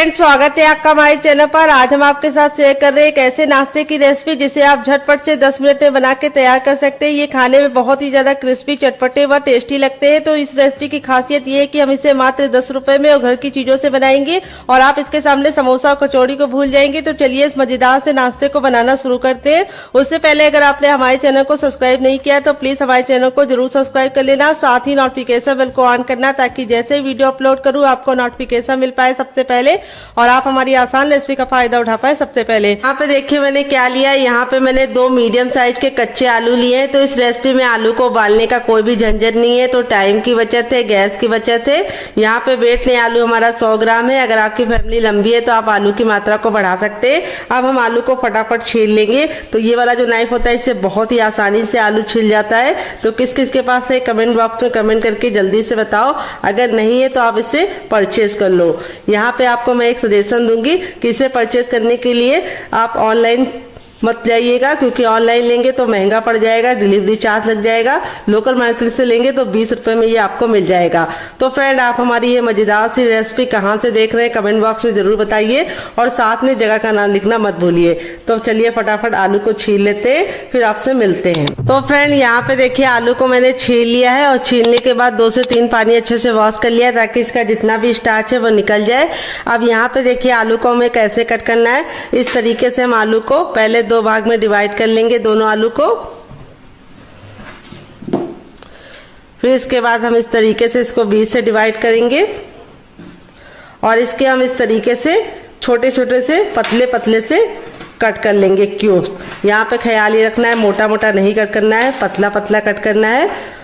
Friend, स्वागत है आपका हमारे चैनल पर। आज हम आपके साथ शेयर कर रहे हैं एक ऐसे नाश्ते की रेसिपी जिसे आप झटपट से 10 मिनट में बना के तैयार कर सकते हैं। ये खाने में बहुत ही ज्यादा क्रिस्पी, चटपटे व टेस्टी लगते हैं। तो इस रेसिपी की खासियत ये है कि हम इसे मात्र 10 रुपए में और घर की चीजों से बनाएंगे और आप इसके सामने समोसा और कचौड़ी को भूल जाएंगे। तो चलिए इस मजेदार से नाश्ते को बनाना शुरू करते हैं। उससे पहले अगर आपने हमारे चैनल को सब्सक्राइब नहीं किया तो प्लीज हमारे चैनल को जरूर सब्सक्राइब कर लेना, साथ ही नोटिफिकेशन बेल को ऑन करना ताकि जैसे वीडियो अपलोड करूँ आपको नोटिफिकेशन मिल पाए सबसे पहले और आप हमारी आसान रेसिपी का फायदा उठा पाए सबसे पहले। यहाँ पे देखिए मैंने क्या लिया है। यहाँ पे मैंने 2 मीडियम साइज के कच्चे आलू लिए हैं। तो इस रेसिपी में आलू को उबालने का कोई भी झंझट नहीं है, तो टाइम की बचत है, गैस की बचत है। यहाँ पे वेट में आलू हमारा 100 ग्राम है। अगर आपकी फैमिली लंबी है तो आप आलू की मात्रा को बढ़ा सकते हैं। अब हम आलू को फटाफट छील लेंगे। तो ये वाला जो नाइफ होता है इससे बहुत ही आसानी से आलू छिल जाता है। तो किस किस के पास है कमेंट बॉक्स में कमेंट करके जल्दी से बताओ। अगर नहीं है तो आप इसे परचेज कर लो। यहाँ पे आपको मैं एक सजेशन दूंगी कि इसे परचेज करने के लिए आप ऑनलाइन मत जाइएगा, क्योंकि ऑनलाइन लेंगे तो महंगा पड़ जाएगा, डिलीवरी चार्ज लग जाएगा। लोकल मार्केट से लेंगे तो 20 रुपए में ये आपको मिल जाएगा। तो फ्रेंड, आप हमारी ये मजेदार सी रेसिपी कहाँ से देख रहे हैं कमेंट बॉक्स में जरूर बताइए और साथ में जगह का नाम लिखना मत भूलिए। तो चलिए फटाफट आलू को छील लेते हैं, फिर आपसे मिलते हैं। तो फ्रेंड, यहाँ पे देखिए आलू को मैंने छील लिया है और छीलने के बाद 2 से 3 पानी अच्छे से वॉश कर लिया ताकि इसका जितना भी स्टार्च है वो निकल जाए। अब यहाँ पे देखिए आलू को हमें कैसे कट करना है। इस तरीके से हम आलू को पहले 2 भाग में डिवाइड कर लेंगे, दोनों आलू को। फिर इसके बाद हम इस तरीके से इसको 20 से डिवाइड करेंगे और इसके हम इस तरीके से छोटे छोटे से पतले पतले से कट कर लेंगे क्यूब्स। यहाँ पे ख्याल ये रखना है मोटा मोटा नहीं कट करना है, पतला पतला कट करना है।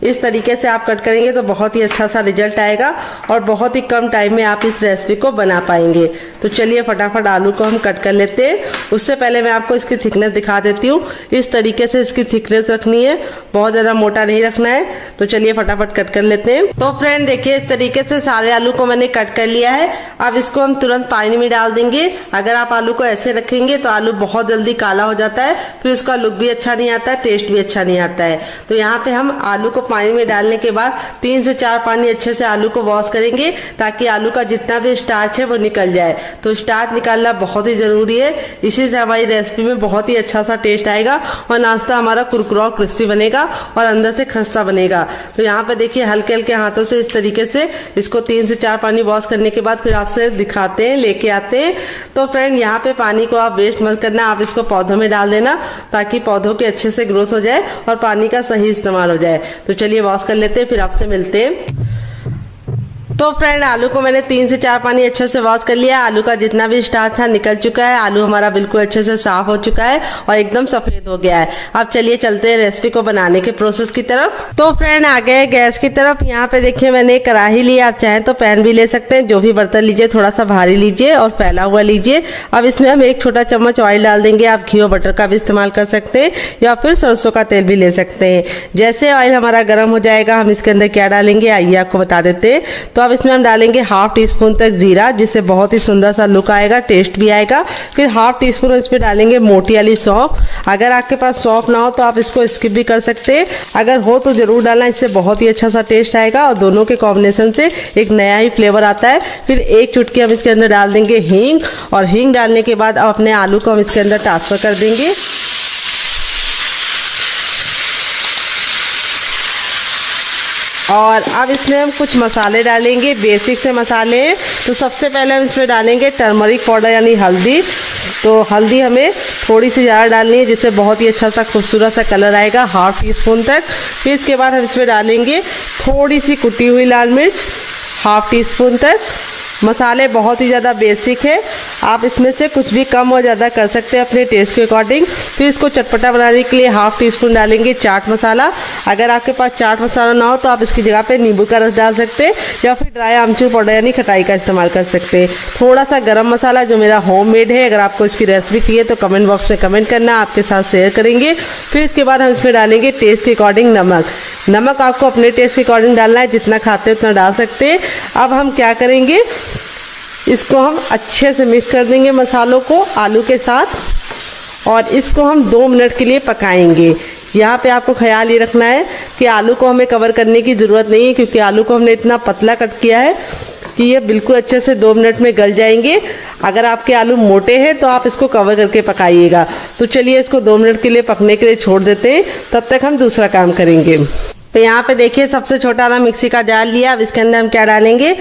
इस तरीके से आप कट करेंगे तो बहुत ही अच्छा सा रिजल्ट आएगा और बहुत ही कम टाइम में आप इस रेसिपी को बना पाएंगे। तो चलिए फटाफट आलू को हम कट कर लेते हैं। उससे पहले मैं आपको इसकी थिकनेस दिखा देती हूँ। इस तरीके से इसकी थिकनेस रखनी है, बहुत ज़्यादा मोटा नहीं रखना है। तो चलिए फटाफट कट कर लेते हैं। तो फ्रेंड देखिए इस तरीके से सारे आलू को मैंने कट कर लिया है। अब इसको हम तुरंत पानी में डाल देंगे। अगर आप आलू को ऐसे रखेंगे तो आलू बहुत जल्दी काला हो जाता है, फिर उसका लुक भी अच्छा नहीं आता है, टेस्ट भी अच्छा नहीं आता है। तो यहाँ पे हम आलू को पानी में डालने के बाद 3 से 4 पानी अच्छे से आलू को वॉश करेंगे ताकि आलू का जितना भी स्टार्च है वो निकल जाए। तो स्टार्च निकालना बहुत ही जरूरी है, इसी से हमारी रेसिपी में बहुत ही अच्छा सा टेस्ट आएगा और नाश्ता हमारा कुरकुरा और क्रिस्पी बनेगा और अंदर से खस्ता बनेगा। तो यहाँ पे देखिए हल्के हल्के हाथों से इस तरीके से इसको 3 से 4 पानी वॉश करने के बाद फिर आपसे दिखाते हैं, लेके आते हैं। तो फ्रेंड यहाँ पे पानी को आप वेस्ट मत करना, आप इसको पौधों में डाल देना ताकि पौधों के अच्छे से ग्रोथ हो जाए और पानी का सही इस्तेमाल हो जाए। तो चलिए वॉश कर लेते हैं, फिर आपसे मिलते हैं। तो फ्रेंड आलू को मैंने 3 से 4 पानी अच्छे से वॉश कर लिया। आलू का जितना भी स्टार्च था निकल चुका है। आलू हमारा बिल्कुल अच्छे से साफ हो चुका है और एकदम सफेद हो गया है। अब चलिए चलते हैं रेसिपी को बनाने के प्रोसेस की तरफ। तो फ्रेंड आ गए गैस की तरफ। यहाँ पे देखिए मैंने कढ़ाई ली, आप चाहें तो पैन भी ले सकते हैं। जो भी बर्तन लीजिए थोड़ा सा भारी लीजिए और फैला हुआ लीजिए। अब इसमें हम 1 छोटा चम्मच ऑयल डाल देंगे। आप घी और बटर का भी इस्तेमाल कर सकते हैं या फिर सरसों का तेल भी ले सकते हैं। जैसे ऑयल हमारा गर्म हो जाएगा हम इसके अंदर क्या डालेंगे आइए आपको बता देते हैं। तो अब इसमें हम डालेंगे 1/2 टीस्पून तक जीरा, जिससे बहुत ही सुंदर सा लुक आएगा, टेस्ट भी आएगा। फिर 1/2 टीस्पून इसमें डालेंगे मोटी वाली सौंफ। अगर आपके पास सौंफ ना हो तो आप इसको स्किप भी कर सकते हैं, अगर हो तो जरूर डालना, इससे बहुत ही अच्छा सा टेस्ट आएगा और दोनों के कॉम्बिनेशन से एक नया ही फ्लेवर आता है। फिर 1 चुटकी हम इसके अंदर डाल देंगे हींग और हींग डालने के बाद अब अपने आलू को हम इसके अंदर ट्रांसफर कर देंगे। और अब इसमें हम कुछ मसाले डालेंगे, बेसिक से मसाले हैं। तो सबसे पहले हम इसमें डालेंगे टर्मरिक पाउडर यानी हल्दी। तो हल्दी हमें थोड़ी सी ज़्यादा डालनी है जिससे बहुत ही अच्छा सा खूबसूरत सा कलर आएगा, 1/2 टीस्पून तक। फिर इसके बाद हम इसमें डालेंगे थोड़ी सी कुटी हुई लाल मिर्च, 1/2 टीस्पून तक। मसाले बहुत ही ज़्यादा बेसिक है, आप इसमें से कुछ भी कम और ज़्यादा कर सकते हैं अपने टेस्ट के अकॉर्डिंग। फिर इसको चटपटा बनाने के लिए 1/2 टीस्पून डालेंगे चाट मसाला। अगर आपके पास चाट मसाला ना हो तो आप इसकी जगह पे नींबू का रस डाल सकते हैं या फिर ड्राई आमचूर पाउडर यानी खटाई का इस्तेमाल कर सकते हैं। थोड़ा सा गरम मसाला जो मेरा होममेड है, अगर आपको इसकी रेसिपी चाहिए तो कमेंट बॉक्स में कमेंट करना, आपके साथ शेयर करेंगे। फिर इसके बाद हम इसमें डालेंगे टेस्ट के अकॉर्डिंग नमक। नमक आपको अपने टेस्ट के अकॉर्डिंग डालना है, जितना खाते हैं उतना डाल सकते हैं। अब हम क्या करेंगे, इसको हम अच्छे से मिक्स कर देंगे मसालों को आलू के साथ और इसको हम 2 मिनट के लिए पकाएंगे। यहाँ पे आपको ख्याल ये रखना है कि आलू को हमें कवर करने की ज़रूरत नहीं है, क्योंकि आलू को हमने इतना पतला कट किया है कि ये बिल्कुल अच्छे से 2 मिनट में गल जाएंगे। अगर आपके आलू मोटे हैं तो आप इसको कवर करके पकाइएगा। तो चलिए इसको 2 मिनट के लिए पकने के लिए छोड़ देते हैं, तब तक हम दूसरा काम करेंगे। तो यहाँ पे देखिए सबसे छोटा वाला मिक्सी का जार लिया। अब इसके अंदर हम क्या डालेंगे,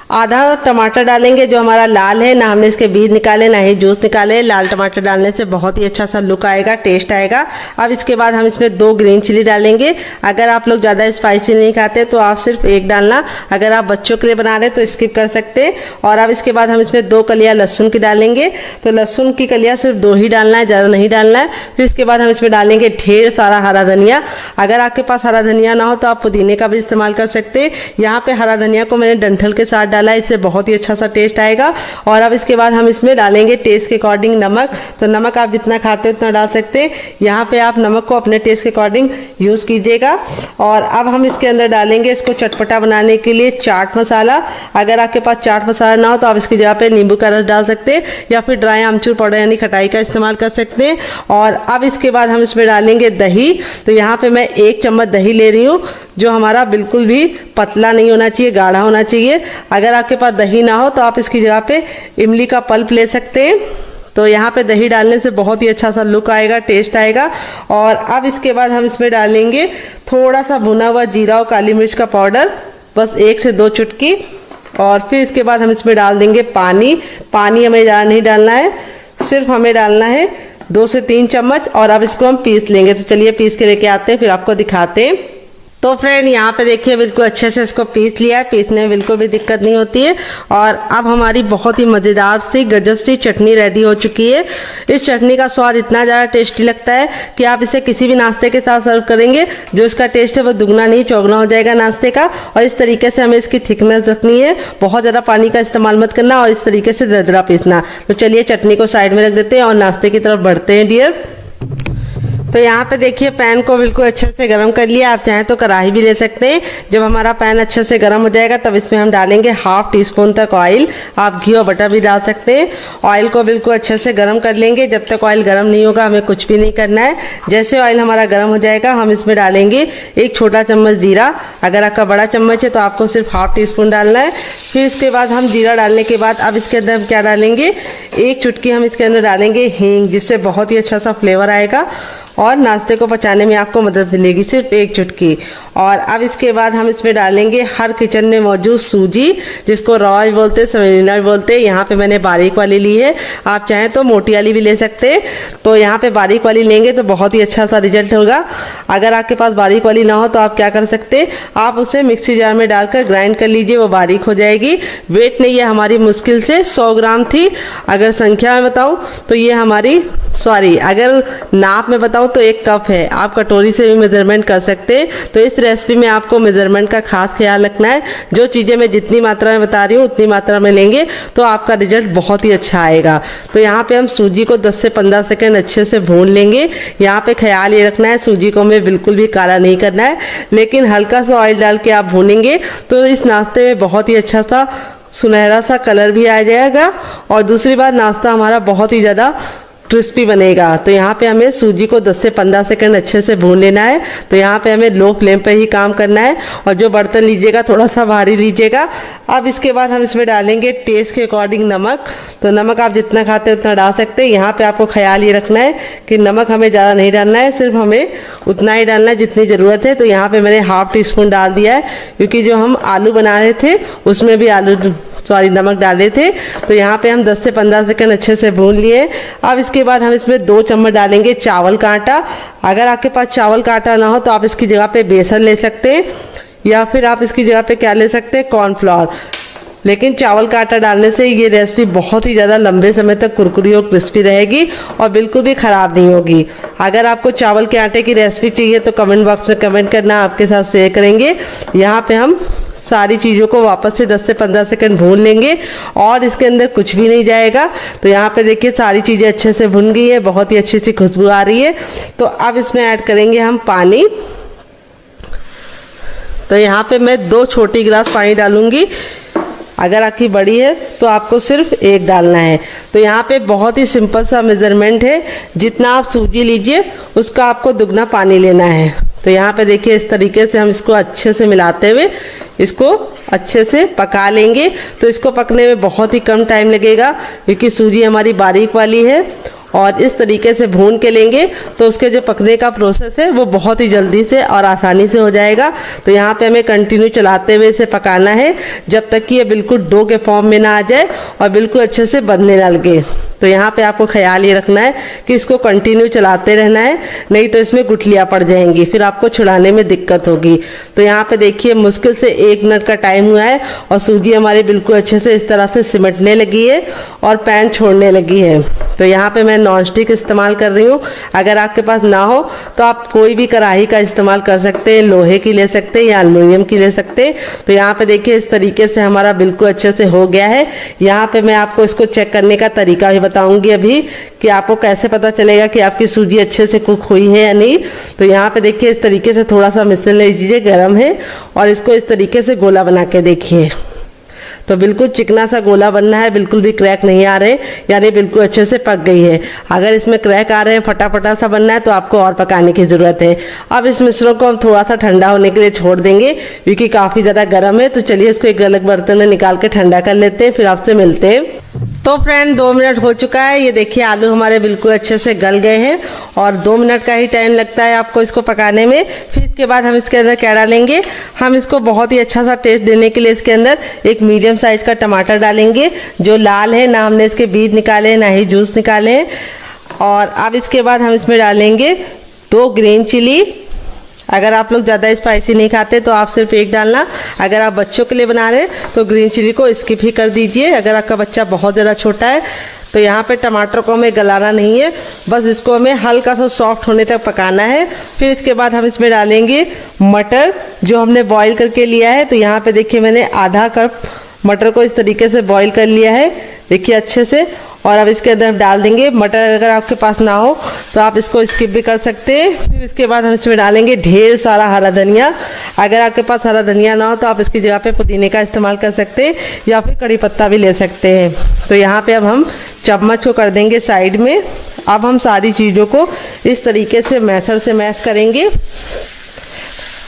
आधा टमाटर डालेंगे जो हमारा लाल है, ना हमने इसके बीज निकाले ना ही जूस निकाले। लाल टमाटर डालने से बहुत ही अच्छा सा लुक आएगा, टेस्ट आएगा। अब इसके बाद हम इसमें 2 ग्रीन चिली डालेंगे। अगर आप लोग ज़्यादा स्पाइसी नहीं खाते तो आप सिर्फ 1 डालना, अगर आप बच्चों के लिए बना रहे हैं तो स्किप कर सकते हैं। और अब इसके बाद हम इसमें 2 कलियाँ लहसुन की डालेंगे। तो लहसुन की कलियाँ सिर्फ 2 ही डालना है, ज़्यादा नहीं डालना है। फिर इसके बाद हम इसमें डालेंगे ढेर सारा हरा धनिया। अगर आपके पास हरा धनिया ना हो तो आप पुदीने का भी इस्तेमाल कर सकते हैं। यहाँ पे हरा धनिया को मैंने डंठल के साथ डाला, इससे बहुत ही अच्छा सा टेस्ट आएगा। और अब इसके बाद हम इसमें डालेंगे टेस्ट के अकॉर्डिंग नमक। तो नमक आप जितना खाते हैं उतना डाल सकते हैं। यहाँ पे आप नमक को अपने टेस्ट के अकॉर्डिंग यूज़ कीजिएगा। और अब हम इसके अंदर डालेंगे इसको चटपटा बनाने के लिए चाट मसाला। अगर आपके पास चाट मसाला ना हो तो आप इसकी जगह पे नींबू का रस डाल सकते हैं या फिर ड्राई आमचूर पाउडर यानी खटाई का इस्तेमाल कर सकते हैं। और अब इसके बाद हम इसमें डालेंगे दही। तो यहाँ पे मैं 1 चम्मच दही ले रही हूँ, जो हमारा बिल्कुल भी पतला नहीं होना चाहिए, गाढ़ा होना चाहिए। अगर आपके पास दही ना हो तो आप इसकी जगह पे इमली का पल्प ले सकते हैं। तो यहाँ पे दही डालने से बहुत ही अच्छा सा लुक आएगा, टेस्ट आएगा। और अब इसके बाद हम इसमें डालेंगे थोड़ा सा भुना हुआ जीरा और काली मिर्च का पाउडर, बस 1 से 2 चुटकी। और फिर इसके बाद हम इसमें डाल देंगे पानी। पानी हमें ज़्यादा नहीं डालना है, सिर्फ हमें डालना है 2 से 3 चम्मच। और अब इसको हम पीस लेंगे। तो चलिए पीस के लेके आते हैं, फिर आपको दिखाते हैं। तो फ्रेंड यहाँ पे देखिए बिल्कुल अच्छे से इसको पीस लिया है, पीसने में बिल्कुल भी दिक्कत नहीं होती है। और अब हमारी बहुत ही मज़ेदार सी गजब सी चटनी रेडी हो चुकी है। इस चटनी का स्वाद इतना ज़्यादा टेस्टी लगता है कि आप इसे किसी भी नाश्ते के साथ सर्व करेंगे, जो इसका टेस्ट है वो दुगना नहीं चौगुना हो जाएगा नाश्ते का। और इस तरीके से हमें इसकी थिकनेस रखनी है, बहुत ज़्यादा पानी का इस्तेमाल मत करना और इस तरीके से दरदरा पीसना। तो चलिए चटनी को साइड में रख देते हैं और नाश्ते की तरफ बढ़ते हैं डियर। तो यहाँ पे देखिए पैन को बिल्कुल अच्छे से गर्म कर लिया। आप चाहें तो कढ़ाई भी ले सकते हैं। जब हमारा पैन अच्छे से गर्म हो जाएगा तब इसमें हम डालेंगे 1/2 टीस्पून तक ऑयल। आप घी और बटर भी डाल सकते हैं। ऑयल को बिल्कुल अच्छे से गर्म कर लेंगे। जब तक ऑयल गर्म नहीं होगा हमें कुछ भी नहीं करना है। जैसे ऑयल हमारा गर्म हो जाएगा हम इसमें डालेंगे 1 छोटा चम्मच जीरा। अगर आपका बड़ा चम्मच है तो आपको सिर्फ 1/2 टीस्पून डालना है। फिर इसके बाद हम जीरा डालने के बाद अब इसके अंदर हम क्या डालेंगे, 1 चुटकी हम इसके अंदर डालेंगे हींग, जिससे बहुत ही अच्छा सा फ्लेवर आएगा और नाश्ते को पचाने में आपको मदद मिलेगी, सिर्फ 1 चुटकी। और अब इसके बाद हम इसमें डालेंगे हर किचन में मौजूद सूजी, जिसको रवा भी बोलते हैं, सेमेलिना भी बोलते हैं। यहाँ पे मैंने बारीक वाली ली है, आप चाहें तो मोटी वाली भी ले सकते हैं। तो यहाँ पे बारीक वाली लेंगे तो बहुत ही अच्छा सा रिजल्ट होगा। अगर आपके पास बारीक वाली ना हो तो आप क्या कर सकते हैं, आप उसे मिक्सी जार में डालकर ग्राइंड कर लीजिए, वो बारीक हो जाएगी। वेट नहीं है हमारी, मुश्किल से 100 ग्राम थी। अगर संख्या में बताऊँ तो ये हमारी अगर नाप में बताऊँ तो 1 कप है। आप कटोरी से भी मेजरमेंट कर सकते हैं। तो इस रेसिपी में आपको मेजरमेंट का खास ख्याल रखना है। जो चीज़ें मैं जितनी मात्रा में बता रही हूँ उतनी मात्रा में लेंगे तो आपका रिजल्ट बहुत ही अच्छा आएगा। तो यहाँ पे हम सूजी को 10 से 15 सेकंड अच्छे से भून लेंगे। यहाँ पे ख्याल ये रखना है सूजी को हमें बिल्कुल भी काला नहीं करना है, लेकिन हल्का सा ऑयल डाल के आप भूनेंगे तो इस नाश्ते में बहुत ही अच्छा सा सुनहरा सा कलर भी आ जाएगा। और दूसरी बात, नाश्ता हमारा बहुत ही ज़्यादा क्रिस्पी बनेगा। तो यहाँ पे हमें सूजी को 10 से 15 सेकंड अच्छे से भून लेना है। तो यहाँ पे हमें लो फ्लेम पे ही काम करना है और जो बर्तन लीजिएगा थोड़ा सा भारी लीजिएगा। अब इसके बाद हम इसमें डालेंगे टेस्ट के अकॉर्डिंग नमक। तो नमक आप जितना खाते हैं उतना डाल सकते हैं। यहाँ पे आपको ख्याल ये रखना है कि नमक हमें ज़्यादा नहीं डालना है, सिर्फ हमें उतना ही डालना है जितनी ज़रूरत है। तो यहाँ पर मैंने 1/2 टीस्पून डाल दिया है, क्योंकि जो हम आलू बना रहे थे उसमें भी नमक डाले थे। तो यहाँ पे हम 10 से 15 सेकंड अच्छे से भून लिए। अब इसके बाद हम इसमें 2 चम्मच डालेंगे चावल का आटा। अगर आपके पास चावल का आटा ना हो तो आप इसकी जगह पे बेसन ले सकते हैं, या फिर आप इसकी जगह पे क्या ले सकते हैं, कॉर्नफ्लोर। लेकिन चावल का आटा डालने से ये रेसिपी बहुत ही ज़्यादा लंबे समय तक कुरकुरी और क्रिस्पी रहेगी और बिल्कुल भी ख़राब नहीं होगी। अगर आपको चावल के आटे की रेसिपी चाहिए तो कमेंट बॉक्स में कमेंट करना, आपके साथ शेयर करेंगे। यहाँ पे हम सारी चीज़ों को वापस से 10 से 15 सेकंड भून लेंगे और इसके अंदर कुछ भी नहीं जाएगा। तो यहाँ पे देखिए सारी चीज़ें अच्छे से भुन गई है, बहुत ही अच्छी सी खुशबू आ रही है। तो अब इसमें ऐड करेंगे हम पानी। तो यहाँ पे मैं 2 छोटी गिलास पानी डालूंगी। अगर आपकी बड़ी है तो आपको सिर्फ 1 डालना है। तो यहाँ पे बहुत ही सिंपल सा मेज़रमेंट है, जितना आप सूजी लीजिए उसका आपको दुगना पानी लेना है। तो यहाँ पे देखिए इस तरीके से हम इसको अच्छे से मिलाते हुए इसको अच्छे से पका लेंगे। तो इसको पकने में बहुत ही कम टाइम लगेगा क्योंकि सूजी हमारी बारीक वाली है, और इस तरीके से भून के लेंगे तो उसके जो पकने का प्रोसेस है वो बहुत ही जल्दी से और आसानी से हो जाएगा। तो यहाँ पे हमें कंटिन्यू चलाते हुए इसे पकाना है जब तक कि ये बिल्कुल डो के फॉर्म में ना आ जाए और बिल्कुल अच्छे से बनने ना लगे। तो यहाँ पे आपको ख्याल ये रखना है कि इसको कंटिन्यू चलाते रहना है, नहीं तो इसमें गुठलियाँ पड़ जाएंगी, फिर आपको छुड़ाने में दिक्कत होगी। तो यहाँ पे देखिए मुश्किल से 1 मिनट का टाइम हुआ है और सूजी हमारी बिल्कुल अच्छे से इस तरह से सिमटने लगी है और पैन छोड़ने लगी है। तो यहाँ पे मैं नॉन स्टिक इस्तेमाल कर रही हूँ। अगर आपके पास ना हो तो आप कोई भी कढ़ाई का इस्तेमाल कर सकते हैं, लोहे की ले सकते हैं या एल्युमिनियम की ले सकते हैं। तो यहाँ पे देखिए इस तरीके से हमारा बिल्कुल अच्छे से हो गया है। यहाँ पे मैं आपको इसको चेक करने का तरीका भी बताऊंगी अभी कि आपको कैसे पता चलेगा कि आपकी सूजी अच्छे से कुक हुई है या नहीं। तो यहाँ पे देखिए इस तरीके से थोड़ा सा मिश्रण ले लीजिए, गर्म है, और इसको इस तरीके से गोला बना के देखिए। तो बिल्कुल चिकना सा गोला बनना है, बिल्कुल भी क्रैक नहीं आ रहे, यानी बिल्कुल अच्छे से पक गई है। अगर इसमें क्रैक आ रहे हैं, फटाफटा सा बनना है, तो आपको और पकाने की ज़रूरत है। अब इस मिश्रण को हम थोड़ा सा ठंडा होने के लिए छोड़ देंगे क्योंकि काफ़ी ज़्यादा गर्म है। तो चलिए इसको एक अलग बर्तन में निकाल के ठंडा कर लेते हैं, फिर आपसे मिलते हैं। तो फ्रेंड 2 मिनट हो चुका है। ये देखिए आलू हमारे बिल्कुल अच्छे से गल गए हैं और 2 मिनट का ही टाइम लगता है आपको इसको पकाने में। फिर इसके बाद हम इसके अंदर क्या डालेंगे, हम इसको बहुत ही अच्छा सा टेस्ट देने के लिए इसके अंदर एक मीडियम साइज का टमाटर डालेंगे जो लाल है, ना हमने इसके बीज निकाले ना ही जूस निकाले हैं। और अब इसके बाद हम इसमें डालेंगे 2 ग्रीन चिली। अगर आप लोग ज़्यादा स्पाइसी नहीं खाते तो आप सिर्फ 1 डालना। अगर आप बच्चों के लिए बना रहे हैं तो ग्रीन चिली को स्किप ही कर दीजिए। अगर आपका बच्चा बहुत ज़्यादा छोटा है तो यहाँ पे टमाटर को हमें गलाना नहीं है, बस इसको हमें हल्का सा सॉफ्ट होने तक पकाना है। फिर इसके बाद हम इसमें डालेंगे मटर जो हमने बॉईल करके लिया है। तो यहाँ पे देखिए मैंने आधा कप मटर को इस तरीके से बॉईल कर लिया है, देखिए अच्छे से। और अब इसके अंदर हम डाल देंगे मटर। अगर आपके पास ना हो तो आप इसको स्किप भी कर सकते हैं। फिर इसके बाद हम इसमें डालेंगे ढेर सारा हरा धनिया। अगर आपके पास हरा धनिया ना हो तो आप इसकी जगह पे पुदीने का इस्तेमाल कर सकते हैं या फिर कड़ी पत्ता भी ले सकते हैं। तो यहाँ पे अब हम चम्मच को कर देंगे साइड में। अब हम सारी चीज़ों को इस तरीके से मैशर से मैश करेंगे।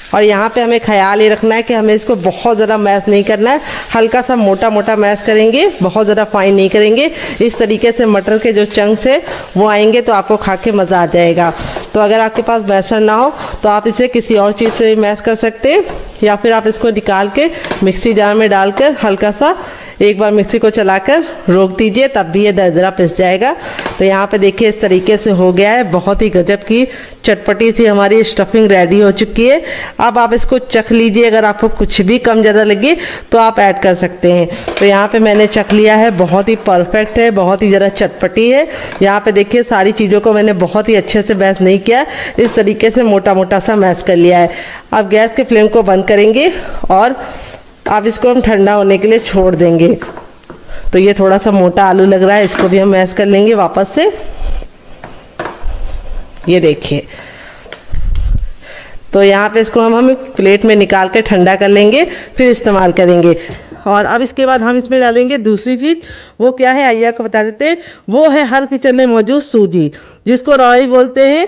और यहाँ पे हमें ख्याल ये रखना है कि हमें इसको बहुत ज़्यादा मैश नहीं करना है, हल्का सा मोटा मोटा मैश करेंगे, बहुत ज़्यादा फाइन नहीं करेंगे। इस तरीके से मटर के जो चंक्स है वो आएंगे तो आपको खा के मज़ा आ जाएगा। तो अगर आपके पास मैशर ना हो तो आप इसे किसी और चीज़ से मैश कर सकते हैं या फिर आप इसको निकाल के मिक्सी जार में डालकर हल्का सा एक बार मिक्सी को चलाकर रोक दीजिए, तब भी ये दरदरा पिस जाएगा। तो यहाँ पे देखिए इस तरीके से हो गया है। बहुत ही गजब की चटपटी सी हमारी स्टफिंग रेडी हो चुकी है। अब आप इसको चख लीजिए, अगर आपको कुछ भी कम ज़्यादा लगे तो आप ऐड कर सकते हैं। तो यहाँ पे मैंने चख लिया है, बहुत ही परफेक्ट है, बहुत ही ज़्यादा चटपटी है। यहाँ पे देखिए सारी चीज़ों को मैंने बहुत ही अच्छे से मैश नहीं किया, इस तरीके से मोटा मोटा सा मैश कर लिया है। अब गैस के फ्लेम को बंद करेंगे और अब इसको हम ठंडा होने के लिए छोड़ देंगे। तो ये थोड़ा सा मोटा आलू लग रहा है, इसको भी हम मैश कर लेंगे वापस से। ये देखिए, तो यहाँ पे इसको हम प्लेट में निकाल के ठंडा कर लेंगे, फिर इस्तेमाल करेंगे। और अब इसके बाद हम इसमें डालेंगे दूसरी चीज़। वो क्या है आइए आपको बता देते हैं। वो है हर किचन में मौजूद सूजी, जिसको राई बोलते हैं,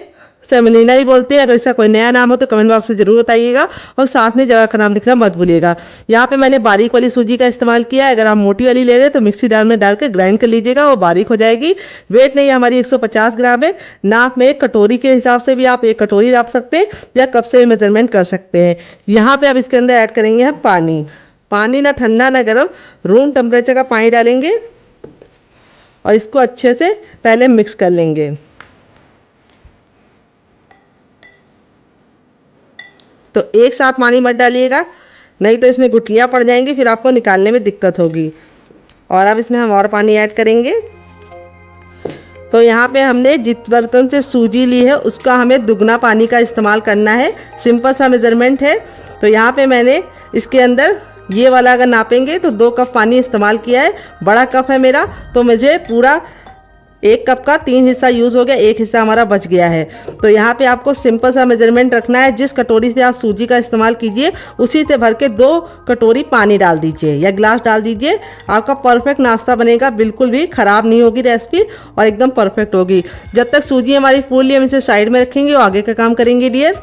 सेमोलिना ही बोलते हैं। अगर इसका कोई नया नाम हो तो कमेंट बॉक्स में ज़रूर बताइएगा और साथ में जगह का नाम लिखना मत भूलिएगा। यहाँ पे मैंने बारीक वाली सूजी का इस्तेमाल किया है। अगर आप मोटी वाली ले रहे हैं तो मिक्सी जार में डाल के ग्राइंड कर लीजिएगा, वो बारीक हो जाएगी। वेट नहीं हमारी 150 ग्राम है। नाप में एक कटोरी के हिसाब से भी आप 1 कटोरी नाप सकते हैं या कप से मेजरमेंट कर सकते हैं। यहाँ पर अब इसके अंदर ऐड करेंगे हम पानी। पानी ना ठंडा ना गर्म, रूम टेम्परेचर का पानी डालेंगे और इसको अच्छे से पहले मिक्स कर लेंगे। तो एक साथ पानी मत डालिएगा, नहीं तो इसमें गुठलियाँ पड़ जाएंगी, फिर आपको निकालने में दिक्कत होगी। और अब इसमें हम और पानी ऐड करेंगे। तो यहाँ पे हमने जिस बर्तन से सूजी ली है उसका हमें दुगना पानी का इस्तेमाल करना है। सिंपल सा मेजरमेंट है। तो यहाँ पे मैंने इसके अंदर ये वाला अगर नापेंगे तो 2 कप पानी इस्तेमाल किया है। बड़ा कप है मेरा, तो मुझे पूरा 1 कप का 3 हिस्सा यूज़ हो गया, 1 हिस्सा हमारा बच गया है। तो यहाँ पे आपको सिंपल सा मेजरमेंट रखना है। जिस कटोरी से आप सूजी का इस्तेमाल कीजिए उसी से भर के 2 कटोरी पानी डाल दीजिए या गिलास डाल दीजिए। आपका परफेक्ट नाश्ता बनेगा, बिल्कुल भी ख़राब नहीं होगी रेसिपी और एकदम परफेक्ट होगी। जब तक सूजी हमारी फूल ली हम इसे साइड में रखेंगे और आगे का काम करेंगे डियर।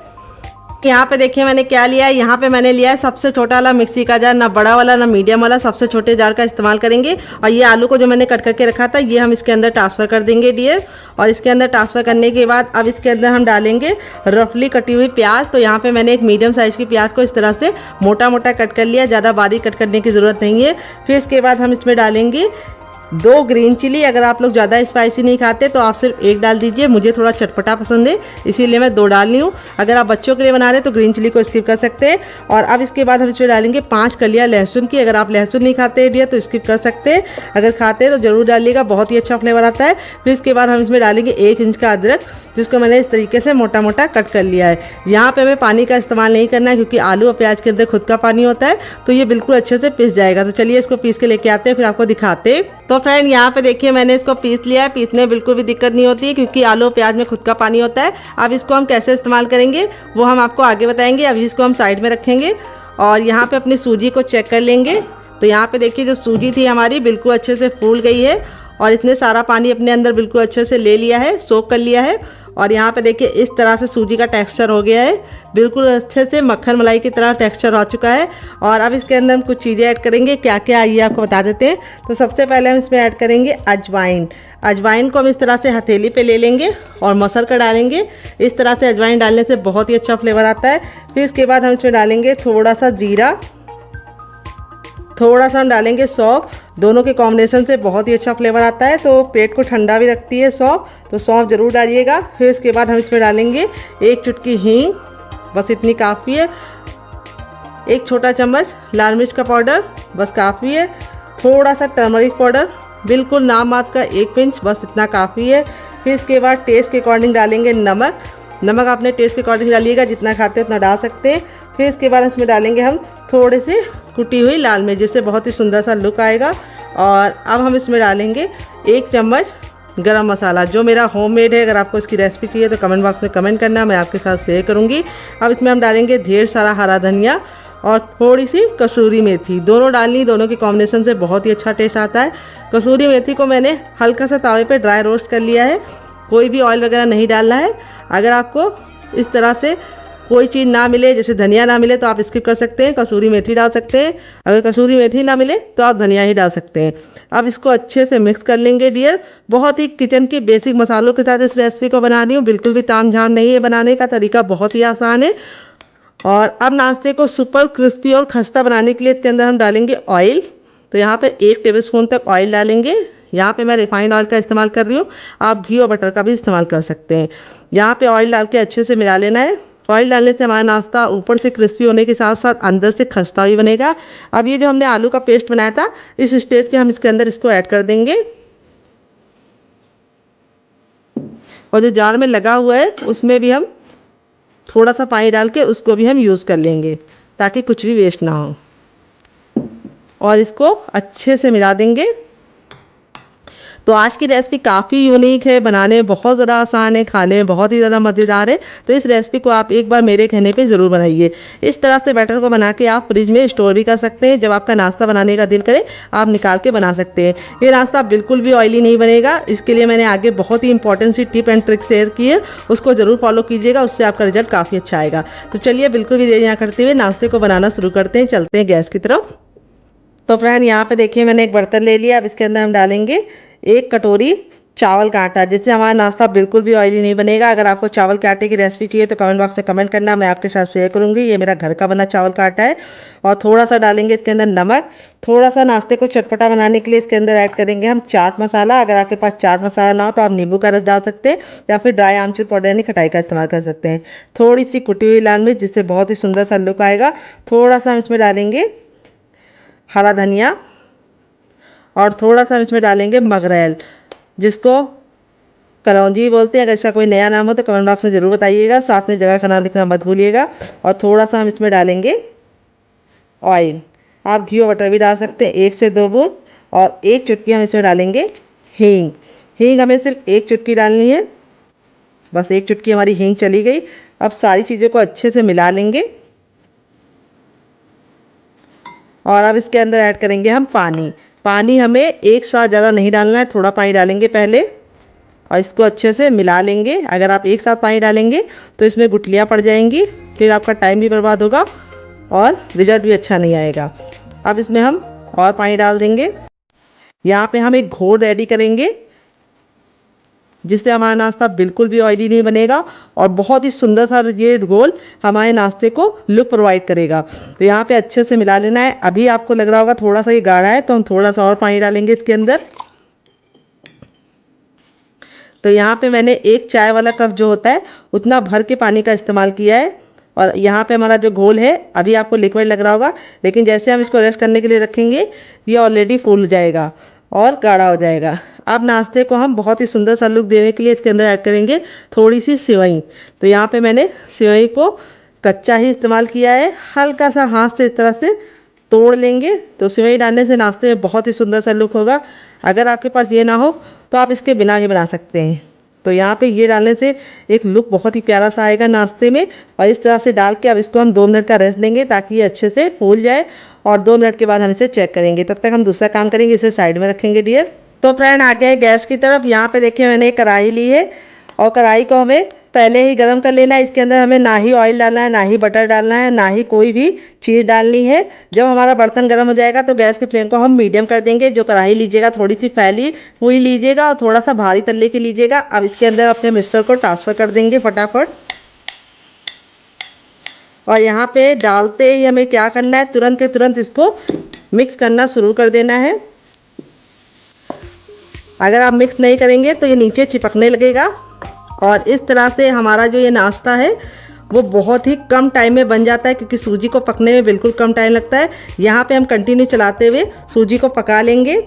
यहाँ पे देखिए मैंने क्या लिया है। यहाँ पे मैंने लिया है सबसे छोटा वाला मिक्सी का जार, ना बड़ा वाला ना मीडियम वाला, सबसे छोटे जार का इस्तेमाल करेंगे। और ये आलू को जो मैंने कट करके रखा था ये हम इसके अंदर ट्रांसफ़र कर देंगे डियर। और इसके अंदर ट्रांसफ़र करने के बाद अब इसके अंदर हम डालेंगे रफली कटी हुई प्याज। तो यहाँ पे मैंने एक मीडियम साइज़ की प्याज को इस तरह से मोटा मोटा कट कर लिया, ज़्यादा बारीक कट करने की ज़रूरत नहीं है। फिर इसके बाद हम इसमें डालेंगे 2 ग्रीन चिली। अगर आप लोग ज़्यादा स्पाइसी नहीं खाते तो आप सिर्फ 1 डाल दीजिए, मुझे थोड़ा चटपटा पसंद है इसीलिए मैं 2 डाल रही हूँ। अगर आप बच्चों के लिए बना रहे हैं तो ग्रीन चिली को स्किप कर सकते हैं। और अब इसके बाद हम इसमें डालेंगे 5 कलियाँ लहसुन की। अगर आप लहसुन नहीं खाते हैं डियर तो स्किप कर सकते हैं, अगर खाते हैं तो ज़रूर डालिएगा, बहुत ही अच्छा फ्लेवर आता है। फिर इसके बाद हम इसमें डालेंगे 1 इंच का अदरक, जिसको मैंने इस तरीके से मोटा मोटा कट कर लिया है। यहाँ पे हमें पानी का इस्तेमाल नहीं करना है क्योंकि आलू और प्याज के अंदर खुद का पानी होता है, तो ये बिल्कुल अच्छे से पिस जाएगा। तो चलिए इसको पीस के लेके आते हैं, फिर आपको दिखाते हैं। तो फ्रेंड यहाँ पे देखिए मैंने इसको पीस लिया है। पीसने में बिल्कुल भी दिक्कत नहीं होती है क्योंकि आलू और प्याज में खुद का पानी होता है। अब इसको हम कैसे इस्तेमाल करेंगे वो हम आपको आगे बताएंगे। अभी इसको हम साइड में रखेंगे और यहाँ पे अपनी सूजी को चेक कर लेंगे। तो यहाँ पे देखिए जो सूजी थी हमारी बिल्कुल अच्छे से फूल गई है और इसने सारा पानी अपने अंदर बिल्कुल अच्छे से ले लिया है, सोख कर लिया है। और यहाँ पे देखिए इस तरह से सूजी का टेक्सचर हो गया है, बिल्कुल अच्छे से मक्खन मलाई की तरह टेक्सचर हो चुका है। और अब इसके अंदर हम कुछ चीज़ें ऐड करेंगे, क्या क्या आइए आपको बता देते हैं। तो सबसे पहले हम इसमें ऐड करेंगे अजवाइन। अजवाइन को हम इस तरह से हथेली पे ले लेंगे और मसल कर डालेंगे। इस तरह से अजवाइन डालने से बहुत ही अच्छा फ्लेवर आता है। फिर इसके बाद हम इसमें डालेंगे थोड़ा सा जीरा, थोड़ा सा हम डालेंगे सौंफ। दोनों के कॉम्बिनेशन से बहुत ही अच्छा फ्लेवर आता है, तो पेट को ठंडा भी रखती है सौंफ, तो सौंफ ज़रूर डालिएगा। फिर इसके बाद हम इसमें डालेंगे 1 चुटकी हींग, बस इतनी काफ़ी है। 1 छोटा चम्मच लाल मिर्च का पाउडर, बस काफ़ी है। थोड़ा सा टर्मरिक पाउडर, बिल्कुल नाम मात्र का 1 पिंच, बस इतना काफ़ी है। फिर इसके बाद टेस्ट के अकॉर्डिंग डालेंगे नमक। नमक आपने टेस्ट के अकॉर्डिंग डालिएगा, जितना खाते हैं उतना डाल सकते हैं। फिर इसके बाद इसमें डालेंगे हम थोड़े से कुटी हुई लाल मिर्च, जिससे बहुत ही सुंदर सा लुक आएगा। और अब हम इसमें डालेंगे 1 चम्मच गरम मसाला, जो मेरा होममेड है। अगर आपको इसकी रेसिपी चाहिए तो कमेंट बॉक्स में कमेंट करना, मैं आपके साथ शेयर करूँगी। अब इसमें हम डालेंगे ढेर सारा हरा धनिया और थोड़ी सी कसूरी मेथी। दोनों डालनी, दोनों के कॉम्बिनेशन से बहुत ही अच्छा टेस्ट आता है। कसूरी मेथी को मैंने हल्का सा तावे पे ड्राई रोस्ट कर लिया है, कोई भी ऑयल वगैरह नहीं डालना है। अगर आपको इस तरह से कोई चीज़ ना मिले, जैसे धनिया ना मिले, तो आप स्किप कर सकते हैं, कसूरी मेथी डाल सकते हैं। अगर कसूरी मेथी ना मिले तो आप धनिया ही डाल सकते हैं। अब इसको अच्छे से मिक्स कर लेंगे डियर। बहुत ही किचन के बेसिक मसालों के साथ इस रेसिपी को बना रही हूँ, बिल्कुल भी तामझाम नहीं है, बनाने का तरीका बहुत ही आसान है। और अब नाश्ते को सुपर क्रिस्पी और खस्ता बनाने के लिए इसके अंदर हम डालेंगे ऑयल। तो यहाँ पे 1 टेबलस्पून तक ऑयल डालेंगे। यहाँ पे मैं रिफाइंड ऑयल का इस्तेमाल कर रही हूँ, आप घी और बटर का भी इस्तेमाल कर सकते हैं। यहाँ पे ऑयल डाल के अच्छे से मिला लेना है। ऑयल डालने से हमारा नाश्ता ऊपर से क्रिस्पी होने के साथ साथ अंदर से खस्ता भी बनेगा। अब ये जो हमने आलू का पेस्ट बनाया था, इस स्टेज पे हम इसके अंदर इसको ऐड कर देंगे। और जो जार में लगा हुआ है उसमें भी हम थोड़ा सा पानी डाल के उसको भी हम यूज़ कर लेंगे, ताकि कुछ भी वेस्ट ना हो। और इसको अच्छे से मिला देंगे। तो आज की रेसिपी काफ़ी यूनिक है, बनाने में बहुत ज़्यादा आसान है, खाने में बहुत ही ज़्यादा मज़ेदार है। तो इस रेसिपी को आप एक बार मेरे कहने पे ज़रूर बनाइए। इस तरह से बैटर को बना के आप फ्रिज में स्टोर भी कर सकते हैं। जब आपका नाश्ता बनाने का दिल करे आप निकाल के बना सकते हैं। ये नाश्ता बिल्कुल भी ऑयली नहीं बनेगा। इसके लिए मैंने आगे बहुत ही इंपॉर्टेंट सी टिप एंड ट्रिक शेयर की है, उसको ज़रूर फॉलो कीजिएगा, उससे आपका रिजल्ट काफ़ी अच्छा आएगा। तो चलिए बिल्कुल भी देर यहाँ करते हुए नाश्ते को बनाना शुरू करते हैं, चलते हैं गैस की तरफ। तो फ्रेंड यहाँ पे देखिए मैंने एक बर्तन ले लिया। अब इसके अंदर हम डालेंगे 1 कटोरी चावल का आटा, जिससे हमारा नाश्ता बिल्कुल भी ऑयली नहीं बनेगा। अगर आपको चावल के आटे की रेसिपी चाहिए तो कमेंट बॉक्स में कमेंट करना, मैं आपके साथ शेयर करूंगी। ये मेरा घर का बना चावल का आटा है। और थोड़ा सा डालेंगे इसके अंदर नमक। थोड़ा सा नाश्ते को चटपटा बनाने के लिए इसके अंदर ऐड करेंगे हम चाट मसाला। अगर आपके पास चाट मसाला ना हो तो आप नींबू का रस डाल सकते हैं, या फिर ड्राई आमचूर पाउडर यानी खटाई का इस्तेमाल कर सकते हैं। थोड़ी सी कुटी हुई लाल मिर्च, जिससे बहुत ही सुंदर सा लुक आएगा। थोड़ा सा हम इसमें डालेंगे हरा धनिया और थोड़ा सा हम इसमें डालेंगे मगरैल, जिसको कलौंजी बोलते हैं। अगर इसका कोई नया नाम हो तो कमेंट बॉक्स में ज़रूर बताइएगा, साथ में जगह का नाम लिखना मत भूलिएगा। और थोड़ा सा हम इसमें डालेंगे ऑयल, आप घी और बटर भी डाल सकते हैं, 1 से 2 बूंद। और 1 चुटकी हम इसमें डालेंगे हींग। हींग हमें सिर्फ 1 चुटकी डालनी है, बस 1 चुटकी हमारी हींग चली गई। अब सारी चीज़ों को अच्छे से मिला लेंगे। और अब इसके अंदर ऐड करेंगे हम पानी। पानी हमें एक साथ ज़्यादा नहीं डालना है, थोड़ा पानी डालेंगे पहले और इसको अच्छे से मिला लेंगे। अगर आप एक साथ पानी डालेंगे तो इसमें गुठलियाँ पड़ जाएंगी फिर आपका टाइम भी बर्बाद होगा और रिजल्ट भी अच्छा नहीं आएगा। अब इसमें हम और पानी डाल देंगे। यहाँ पे हम एक घोल रेडी करेंगे जिससे हमारा नाश्ता बिल्कुल भी ऑयली नहीं बनेगा और बहुत ही सुंदर सा ये घोल हमारे नाश्ते को लुक प्रोवाइड करेगा। तो यहाँ पे अच्छे से मिला लेना है। अभी आपको लग रहा होगा थोड़ा सा ये गाढ़ा है, तो हम थोड़ा सा और पानी डालेंगे इसके अंदर। तो यहाँ पे मैंने 1 चाय वाला कप जो होता है उतना भर के पानी का इस्तेमाल किया है। और यहाँ पे हमारा जो घोल है अभी आपको लिक्विड लग रहा होगा, लेकिन जैसे हम इसको रेस्ट करने के लिए रखेंगे ये ऑलरेडी फूल जाएगा और गाढ़ा हो जाएगा। अब नाश्ते को हम बहुत ही सुंदर सा लुक देने के लिए इसके अंदर ऐड करेंगे थोड़ी सी सेवई। तो यहाँ पे मैंने सेवई को कच्चा ही इस्तेमाल किया है, हल्का सा हाथ से इस तरह से तोड़ लेंगे। तो सेवई डालने से नाश्ते में बहुत ही सुंदर सा लुक होगा। अगर आपके पास ये ना हो तो आप इसके बिना ही बना सकते हैं। तो यहाँ पे ये डालने से एक लुक बहुत ही प्यारा सा आएगा नाश्ते में। और इस तरह से डाल के अब इसको हम 2 मिनट का रेस्ट देंगे ताकि ये अच्छे से फूल जाए और 2 मिनट के बाद हम इसे चेक करेंगे। तब तक हम दूसरा काम करेंगे, इसे साइड में रखेंगे डियर। तो फ्रेंड आ गए गैस की तरफ। यहाँ पे देखिए मैंने एक कढ़ाई ली है और कढ़ाई को हमें पहले ही गर्म कर लेना है। इसके अंदर हमें ना ही ऑयल डालना है, ना ही बटर डालना है, ना ही कोई भी चीज़ डालनी है। जब हमारा बर्तन गर्म हो जाएगा तो गैस के फ्लेम को हम मीडियम कर देंगे। जो कढ़ाई लीजिएगा थोड़ी सी फैली हुई लीजिएगा और थोड़ा सा भारी तल्ले की लीजिएगा। अब इसके अंदर अपने मिक्सचर को ट्रांसफ़र कर देंगे फटाफट। और यहाँ पे डालते ही हमें क्या करना है, तुरंत के तुरंत इसको मिक्स करना शुरू कर देना है। अगर आप मिक्स नहीं करेंगे तो ये नीचे चिपकने लगेगा। और इस तरह से हमारा जो ये नाश्ता है वो बहुत ही कम टाइम में बन जाता है, क्योंकि सूजी को पकने में बिल्कुल कम टाइम लगता है। यहाँ पे हम कंटिन्यू चलाते हुए सूजी को पका लेंगे।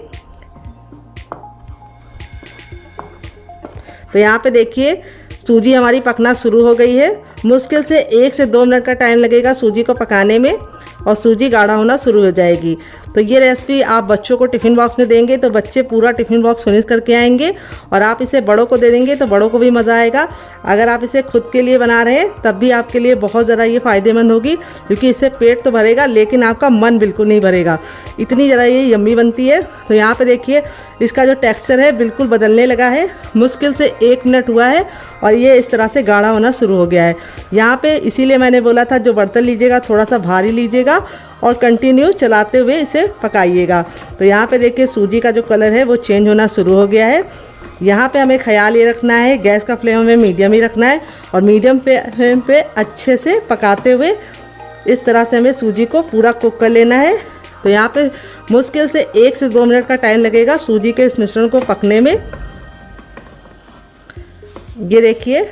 तो यहाँ पे देखिए सूजी हमारी पकना शुरू हो गई है। मुश्किल से 1 से 2 मिनट का टाइम लगेगा सूजी को पकाने में और सूजी गाढ़ा होना शुरू हो जाएगी। तो ये रेसिपी आप बच्चों को टिफ़िन बॉक्स में देंगे तो बच्चे पूरा टिफ़िन बॉक्स फिनिश करके आएंगे। और आप इसे बड़ों को दे देंगे तो बड़ों को भी मज़ा आएगा। अगर आप इसे खुद के लिए बना रहे हैं तब भी आपके लिए बहुत ज़्यादा ये फ़ायदेमंद होगी, क्योंकि इससे पेट तो भरेगा लेकिन आपका मन बिल्कुल नहीं भरेगा। इतनी ज़रा ये यम्मी बनती है। तो यहाँ पर देखिए इसका जो टेक्स्चर है बिल्कुल बदलने लगा है। मुश्किल से 1 मिनट हुआ है और ये इस तरह से गाढ़ा होना शुरू हो गया है। यहाँ पे इसीलिए मैंने बोला था जो बर्तन लीजिएगा थोड़ा सा भारी लीजिएगा और कंटिन्यू चलाते हुए इसे पकाइएगा। तो यहाँ पे देखिए सूजी का जो कलर है वो चेंज होना शुरू हो गया है। यहाँ पे हमें ख्याल ये रखना है गैस का फ्लेम हमें मीडियम ही रखना है और मीडियम फ्लेम पे अच्छे से पकाते हुए इस तरह से हमें सूजी को पूरा कुक कर लेना है। तो यहाँ पे मुश्किल से 1 से 2 मिनट का टाइम लगेगा सूजी के इस मिश्रण को पकने में। ये देखिए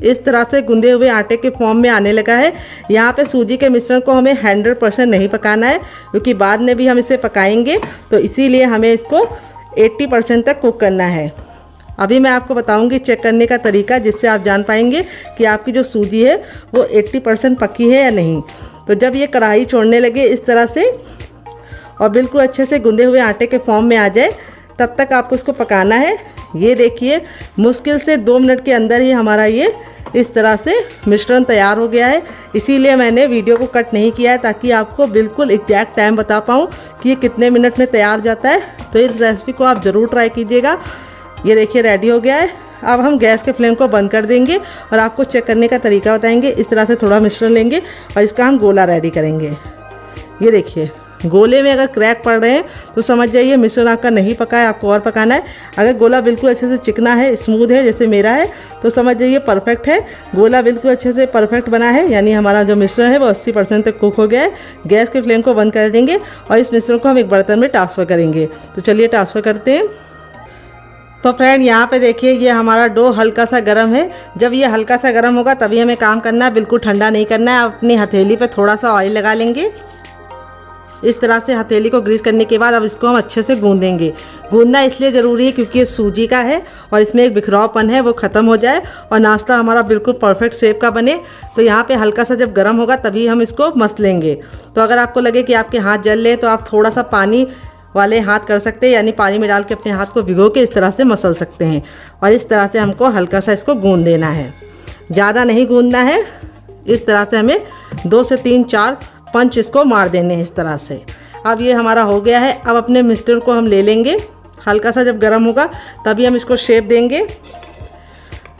इस तरह से गूंदे हुए आटे के फॉर्म में आने लगा है। यहाँ पे सूजी के मिश्रण को हमें 100% नहीं पकाना है, क्योंकि बाद में भी हम इसे पकाएंगे। तो इसीलिए हमें इसको 80% तक कुक करना है। अभी मैं आपको बताऊंगी चेक करने का तरीका, जिससे आप जान पाएंगे कि आपकी जो सूजी है वो 80% पकी है या नहीं। तो जब ये कढ़ाई छोड़ने लगे इस तरह से और बिल्कुल अच्छे से गूंदे हुए आटे के फॉर्म में आ जाए तब तक आपको इसको पकाना है। ये देखिए मुश्किल से 2 मिनट के अंदर ही हमारा ये इस तरह से मिश्रण तैयार हो गया है। इसीलिए मैंने वीडियो को कट नहीं किया है ताकि आपको बिल्कुल एग्जैक्ट टाइम बता पाऊँ कि ये कितने मिनट में तैयार जाता है। तो इस रेसिपी को आप ज़रूर ट्राई कीजिएगा। ये देखिए रेडी हो गया है। अब हम गैस के फ्लेम को बंद कर देंगे और आपको चेक करने का तरीका बताएंगे। इस तरह से थोड़ा मिश्रण लेंगे और इसका हम गोला रेडी करेंगे। ये देखिए गोले में अगर क्रैक पड़ रहे हैं तो समझ जाइए मिश्रण आपका नहीं पका है, आपको और पकाना है। अगर गोला बिल्कुल अच्छे से चिकना है, स्मूथ है जैसे मेरा है, तो समझ जाइए परफेक्ट है। गोला बिल्कुल अच्छे से परफेक्ट बना है, यानी हमारा जो मिश्रण है वो 80% तक कुक हो गया है। गैस के फ्लेम को बंद कर देंगे और इस मिश्रण को हम एक बर्तन में ट्रांसफ़र करेंगे। तो चलिए ट्रांसफ़र करते हैं। तो फ्रेंड यहाँ पे देखिए ये हमारा डो हल्का सा गर्म है। जब ये हल्का सा गर्म होगा तभी हमें काम करना है, बिल्कुल ठंडा नहीं करना है। अपनी हथेली पे थोड़ा सा ऑयल लगा लेंगे। इस तरह से हथेली को ग्रीस करने के बाद अब इसको हम अच्छे से गूंदेंगे। गूंदना इसलिए ज़रूरी है क्योंकि ये सूजी का है और इसमें एक बिखरावपन है वो ख़त्म हो जाए और नाश्ता हमारा बिल्कुल परफेक्ट शेप का बने। तो यहाँ पे हल्का सा जब गर्म होगा तभी हम इसको मस लेंगे। तो अगर आपको लगे कि आपके हाथ जल रहे हैं तो आप थोड़ा सा पानी वाले हाथ कर सकते हैं, यानी पानी में डाल के अपने हाथ को भिगो के इस तरह से मसल सकते हैं। और इस तरह से हमको हल्का सा इसको गूंद देना है, ज़्यादा नहीं गूंदना है। इस तरह से हमें 2 से 3-4 पंच इसको मार देने हैं इस तरह से। अब ये हमारा हो गया है। अब अपने मिक्सचर को हम ले लेंगे। हल्का सा जब गर्म होगा तभी हम इसको शेप देंगे।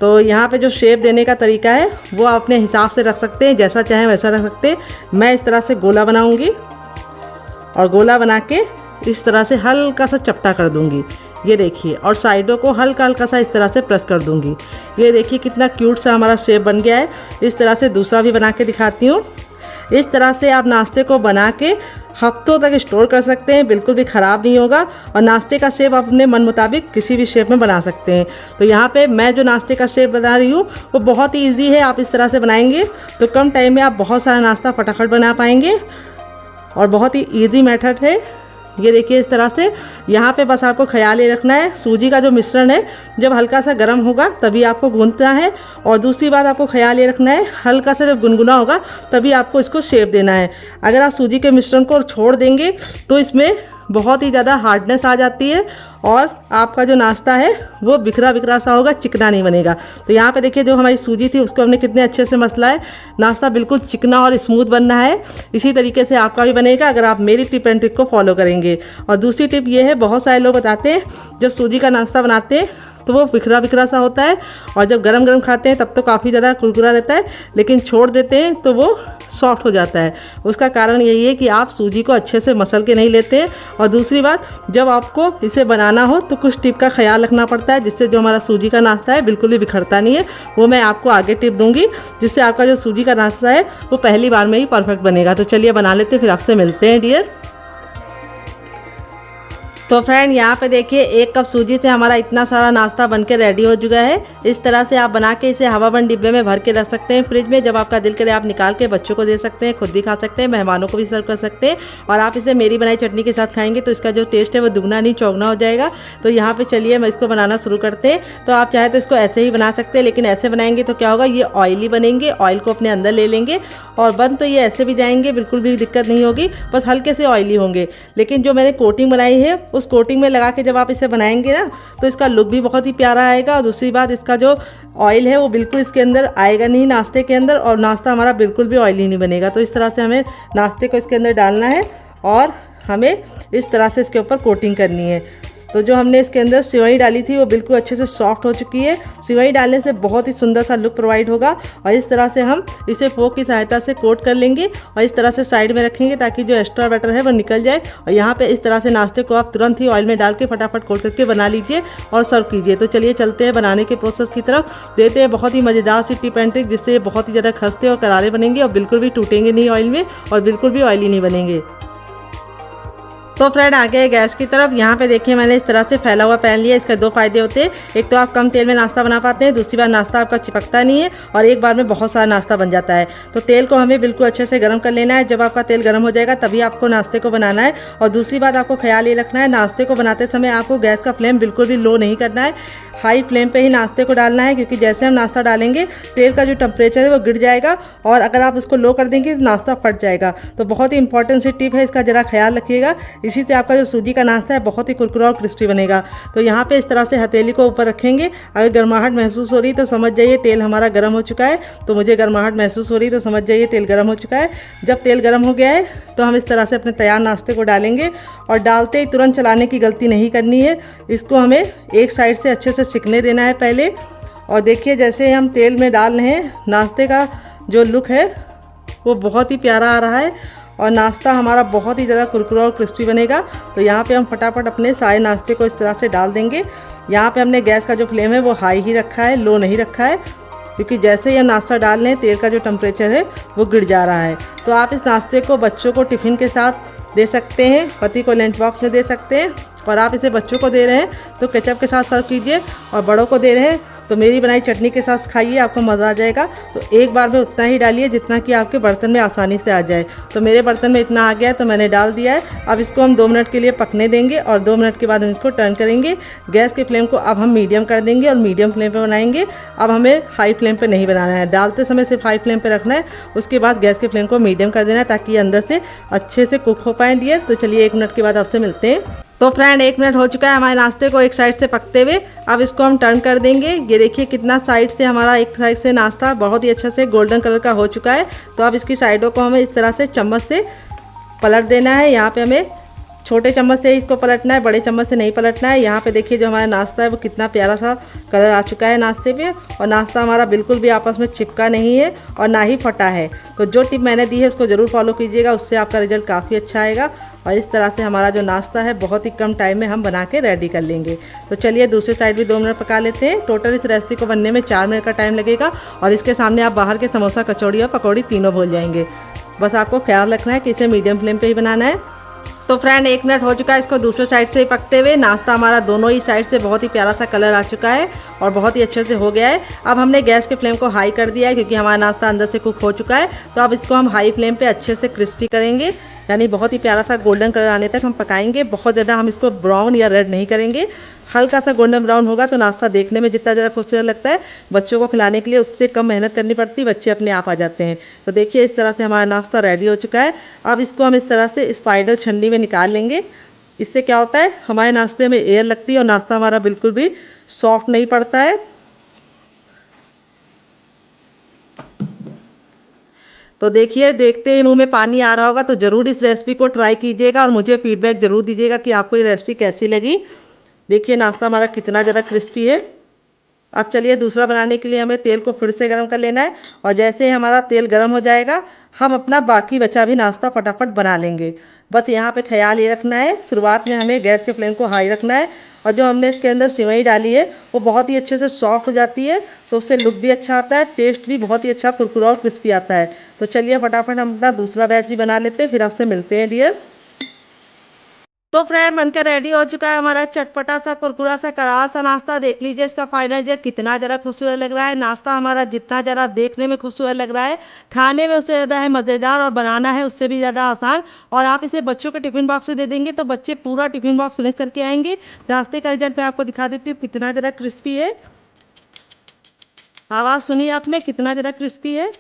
तो यहाँ पे जो शेप देने का तरीका है वो आप अपने हिसाब से रख सकते हैं, जैसा चाहें वैसा रख सकते हैं। मैं इस तरह से गोला बनाऊंगी और गोला बना के इस तरह से हल्का सा चपटा कर दूंगी, ये देखिए, और साइडों को हल्का हल्का सा इस तरह से प्रेस कर दूंगी। ये देखिए कितना क्यूट सा हमारा शेप बन गया है। इस तरह से दूसरा भी बना के दिखाती हूँ। इस तरह से आप नाश्ते को बना के हफ्तों तक स्टोर कर सकते हैं, बिल्कुल भी ख़राब नहीं होगा। और नाश्ते का शेप आप अपने मन मुताबिक किसी भी शेप में बना सकते हैं। तो यहाँ पे मैं जो नाश्ते का शेप बना रही हूँ वो बहुत ही ईजी है। आप इस तरह से बनाएंगे तो कम टाइम में आप बहुत सारा नाश्ता फटाफट बना पाएंगे और बहुत ही ईजी मेथड है। ये देखिए इस तरह से। यहाँ पे बस आपको ख्याल ये रखना है, सूजी का जो मिश्रण है जब हल्का सा गर्म होगा तभी आपको गूंथना है। और दूसरी बात आपको ख्याल ये रखना है, हल्का सा जब गुनगुना होगा तभी आपको इसको शेप देना है। अगर आप सूजी के मिश्रण को छोड़ देंगे तो इसमें बहुत ही ज़्यादा हार्डनेस आ जाती है और आपका जो नाश्ता है वो बिखरा बिखरा सा होगा, चिकना नहीं बनेगा। तो यहाँ पे देखिए जो हमारी सूजी थी उसको हमने कितने अच्छे से मसला है। नाश्ता बिल्कुल चिकना और स्मूथ बनना है। इसी तरीके से आपका भी बनेगा अगर आप मेरी टिप एंड ट्रिक को फॉलो करेंगे। और दूसरी टिप ये है, बहुत सारे लोग बताते हैं जब सूजी का नाश्ता बनाते हैं तो वो बिखरा बिखरा सा होता है और जब गरम गरम खाते हैं तब तो काफ़ी ज़्यादा कुरकुरा रहता है, लेकिन छोड़ देते हैं तो वो सॉफ्ट हो जाता है। उसका कारण यही है कि आप सूजी को अच्छे से मसल के नहीं लेते हैं। और दूसरी बात, जब आपको इसे बनाना हो तो कुछ टिप का ख्याल रखना पड़ता है जिससे जो हमारा सूजी का नाश्ता है बिल्कुल भी बिखरता नहीं है। वो मैं आपको आगे टिप दूंगी जिससे आपका जो सूजी का नाश्ता है वो पहली बार में ही परफेक्ट बनेगा। तो चलिए बना लेते हैं, फिर आपसे मिलते हैं डियर। तो फ्रेंड यहाँ पे देखिए 1 कप सूजी से हमारा इतना सारा नाश्ता बनके रेडी हो चुका है। इस तरह से आप बना के इसे हवाबंद डिब्बे में भर के रख सकते हैं फ्रिज में। जब आपका दिल करे आप निकाल के बच्चों को दे सकते हैं, खुद भी खा सकते हैं, मेहमानों को भी सर्व कर सकते हैं। और आप इसे मेरी बनाई चटनी के साथ खाएंगे तो इसका जो टेस्ट है वो दुगना नहीं चौगुना हो जाएगा। तो यहाँ पे चलिए मैं इसको बनाना शुरू करते हैं। तो आप चाहे तो इसको ऐसे ही बना सकते हैं, लेकिन ऐसे बनाएंगे तो क्या होगा, ये ऑयली बनेंगे, ऑयल को अपने अंदर ले लेंगे और बन तो ये ऐसे भी जाएंगे, बिल्कुल भी दिक्कत नहीं होगी, बस हल्के से ऑयली होंगे। लेकिन जो मैंने कोटिंग बनाई है उस कोटिंग में लगा जब आप इसे बनाएंगे ना तो इसका लुक भी बहुत ही प्यारा आएगा। और दूसरी बात, इसका जो ऑयल है वो बिल्कुल इसके अंदर आएगा नहीं नाश्ते के अंदर, और नाश्ता हमारा बिल्कुल भी ऑयली नहीं बनेगा। तो इस तरह से हमें नाश्ते को इसके अंदर डालना है और हमें इस तरह से इसके ऊपर कोटिंग करनी है। तो जो हमने इसके अंदर सेवई डाली थी वो बिल्कुल अच्छे से सॉफ्ट हो चुकी है। सेवई डालने से बहुत ही सुंदर सा लुक प्रोवाइड होगा। और इस तरह से हम इसे फोक की सहायता से कोट कर लेंगे और इस तरह से साइड में रखेंगे ताकि जो एक्स्ट्रा बैटर है वो निकल जाए। और यहाँ पे इस तरह से नाश्ते को आप तुरंत ही ऑयल में डाल के फटाफट कोट करके बना लीजिए और सर्व कीजिए। तो चलिए चलते हैं बनाने के प्रोसेस की तरफ। देते हैं बहुत ही मज़ेदार सी टिप एंड ट्रिक जिससे ये बहुत ही ज़्यादा खस्ते और करारे बनेंगे और बिल्कुल भी टूटेंगे नहीं ऑयल में और बिल्कुल भी ऑयली नहीं बनेंगे। तो फ्रेंड आ गए गैस की तरफ। यहाँ पे देखिए मैंने इस तरह से फैला हुआ पैन लिया। इसके 2 फायदे होते हैं, एक तो आप कम तेल में नाश्ता बना पाते हैं, दूसरी बार नाश्ता आपका चिपकता नहीं है और एक बार में बहुत सारा नाश्ता बन जाता है। तो तेल को हमें बिल्कुल अच्छे से गर्म कर लेना है। जब आपका तेल गर्म हो जाएगा तभी आपको नाश्ते को बनाना है। और दूसरी बात आपको ख्याल ये रखना है, नाश्ते को बनाते समय आपको गैस का फ्लेम बिल्कुल भी लो नहीं करना है, हाई फ्लेम पे ही नाश्ते को डालना है, क्योंकि जैसे हम नाश्ता डालेंगे तेल का जो टेम्परेचर है वो गिर जाएगा और अगर आप उसको लो कर देंगे तो नाश्ता फट जाएगा। तो बहुत ही इंपॉर्टेंट सी टिप है, इसका ज़रा ख्याल रखिएगा। इसी से आपका जो सूजी का नाश्ता है बहुत ही कुरकुरा और क्रिस्पी बनेगा। तो यहाँ पे इस तरह से हथेली को ऊपर रखेंगे। अगर गर्माहट महसूस हो रही तो समझ जाइए तेल हमारा गर्म हो चुका है। तो मुझे गर्माहट महसूस हो रही तो समझ जाइए तेल गर्म हो चुका है। जब तेल गर्म हो गया है तो हम इस तरह से अपने तैयार नाश्ते को डालेंगे और डालते ही तुरंत चलाने की गलती नहीं करनी है। इसको हमें एक साइड से अच्छे से सिकने देना है पहले। और देखिए जैसे हम तेल में डाल रहे हैं, नाश्ते का जो लुक है वो बहुत ही प्यारा आ रहा है और नाश्ता हमारा बहुत ही ज़्यादा कुरकुरा और क्रिस्पी बनेगा। तो यहाँ पे हम फटाफट अपने सारे नाश्ते को इस तरह से डाल देंगे। यहाँ पे हमने गैस का जो फ्लेम है वो हाई ही रखा है, लो नहीं रखा है, क्योंकि जैसे ही हम नाश्ता डाल रहे हैं तेल का जो टेम्परेचर है वो गिर जा रहा है। तो आप इस नाश्ते को बच्चों को टिफ़िन के साथ दे सकते हैं, पति को लंच बॉक्स में दे सकते हैं, और आप इसे बच्चों को दे रहे हैं तो केचप के साथ सर्व कीजिए, और बड़ों को दे रहे हैं तो मेरी बनाई चटनी के साथ खाइए, आपको मज़ा आ जाएगा। तो एक बार में उतना ही डालिए जितना कि आपके बर्तन में आसानी से आ जाए। तो मेरे बर्तन में इतना आ गया है तो मैंने डाल दिया है। अब इसको हम 2 मिनट के लिए पकने देंगे और 2 मिनट के बाद हम इसको टर्न करेंगे। गैस के फ्लेम को अब हम मीडियम कर देंगे और मीडियम फ्लेम पे बनाएंगे। अब हमें हाई फ्लेम पे नहीं बनाना है, डालते समय सिर्फ हाई फ्लेम पे रखना है, उसके बाद गैस के फ्लेम को मीडियम कर देना है ताकि ये अंदर से अच्छे से कुक हो पाए डियर। तो चलिए 1 मिनट के बाद आपसे मिलते हैं। तो फ्रेंड 1 मिनट हो चुका है हमारे नाश्ते को एक साइड से पकते हुए। अब इसको हम टर्न कर देंगे। ये देखिए कितना साइड से हमारा एक साइड से नाश्ता बहुत ही अच्छा से गोल्डन कलर का हो चुका है। तो अब इसकी साइडों को हमें इस तरह से चम्मच से पलट देना है। यहाँ पे हमें छोटे चम्मच से इसको पलटना है, बड़े चम्मच से नहीं पलटना है। यहाँ पे देखिए जो हमारा नाश्ता है वो कितना प्यारा सा कलर आ चुका है नाश्ते पे, और नाश्ता हमारा बिल्कुल भी आपस में चिपका नहीं है और ना ही फटा है। तो जो टिप मैंने दी है उसको ज़रूर फॉलो कीजिएगा, उससे आपका रिजल्ट काफ़ी अच्छा आएगा। और इस तरह से हमारा जो नाश्ता है बहुत ही कम टाइम में हम बना के रेडी कर लेंगे। तो चलिए दूसरी साइड भी 2 मिनट पका लेते हैं। टोटल इस रेसिपी को बनने में 4 मिनट का टाइम लगेगा, और इसके सामने आप बाहर के समोसा, कचौड़ी और पकौड़ी तीनों भूल जाएंगे। बस आपको ख्याल रखना है कि इसे मीडियम फ्लेम पे ही बनाना है। तो फ्रेंड 1 मिनट हो चुका है इसको दूसरे साइड से पकते हुए। नाश्ता हमारा दोनों ही साइड से बहुत ही प्यारा सा कलर आ चुका है और बहुत ही अच्छे से हो गया है। अब हमने गैस के फ्लेम को हाई कर दिया है क्योंकि हमारा नाश्ता अंदर से कुक हो चुका है। तो अब इसको हम हाई फ्लेम पे अच्छे से क्रिस्पी करेंगे, यानी बहुत ही प्यारा सा गोल्डन कलर आने तक हम पकाएंगे। बहुत ज़्यादा हम इसको ब्राउन या रेड नहीं करेंगे, हल्का सा गोल्डन ब्राउन होगा तो नाश्ता देखने में जितना ज़्यादा खूबसूरत लगता है, बच्चों को खिलाने के लिए उससे कम मेहनत करनी पड़ती, बच्चे अपने आप आ जाते हैं। तो देखिए इस तरह से हमारा नाश्ता रेडी हो चुका है। अब इसको हम इस तरह से स्पाइडर छन्नी में निकाल लेंगे। इससे क्या होता है, हमारे नाश्ते में एयर लगती है और नाश्ता हमारा बिल्कुल भी सॉफ्ट नहीं पड़ता है। तो देखिए देखते ही मुंह में पानी आ रहा होगा, तो ज़रूर इस रेसिपी को ट्राई कीजिएगा और मुझे फीडबैक ज़रूर दीजिएगा कि आपको ये रेसिपी कैसी लगी। देखिए नाश्ता हमारा कितना ज़्यादा क्रिस्पी है। अब चलिए दूसरा बनाने के लिए हमें तेल को फिर से गर्म कर लेना है, और जैसे ही हमारा तेल गर्म हो जाएगा हम अपना बाकी बचा भी नाश्ता फटाफट बना लेंगे। बस यहाँ पे ख्याल ये रखना है, शुरुआत में हमें गैस के फ्लेम को हाई रखना है, और जो हमने इसके अंदर सिवई डाली है वो बहुत ही अच्छे से सॉफ्ट हो जाती है, तो उससे लुक भी अच्छा आता है, टेस्ट भी बहुत ही अच्छा कुरकुरा और क्रिस्पी आता है। तो चलिए फटाफट हम अपना दूसरा बैच भी बना लेते हैं, फिर आपसे मिलते हैं डियर। तो फ्रेंड बनकर रेडी हो चुका है हमारा चटपटा सा कुरकुरा सा करारा सा नाश्ता। देख लीजिए इसका फाइनल रिजल्ट कितना ज़रा खूबसूरत लग रहा है। नाश्ता हमारा जितना ज़रा देखने में खूबसूरत लग रहा है, खाने में उससे ज़्यादा है मज़ेदार, और बनाना है उससे भी ज़्यादा आसान। और आप इसे बच्चों के टिफ़िन बॉक्स में दे देंगे तो बच्चे पूरा टिफ़िन बॉक्स फिनिश करके आएंगे। नाश्ते का रिजल्ट मैं आपको दिखा देती हूँ कितना ज़रा क्रिस्पी है। आवाज़ सुनिए आपने, कितना ज़रा क्रिस्पी है,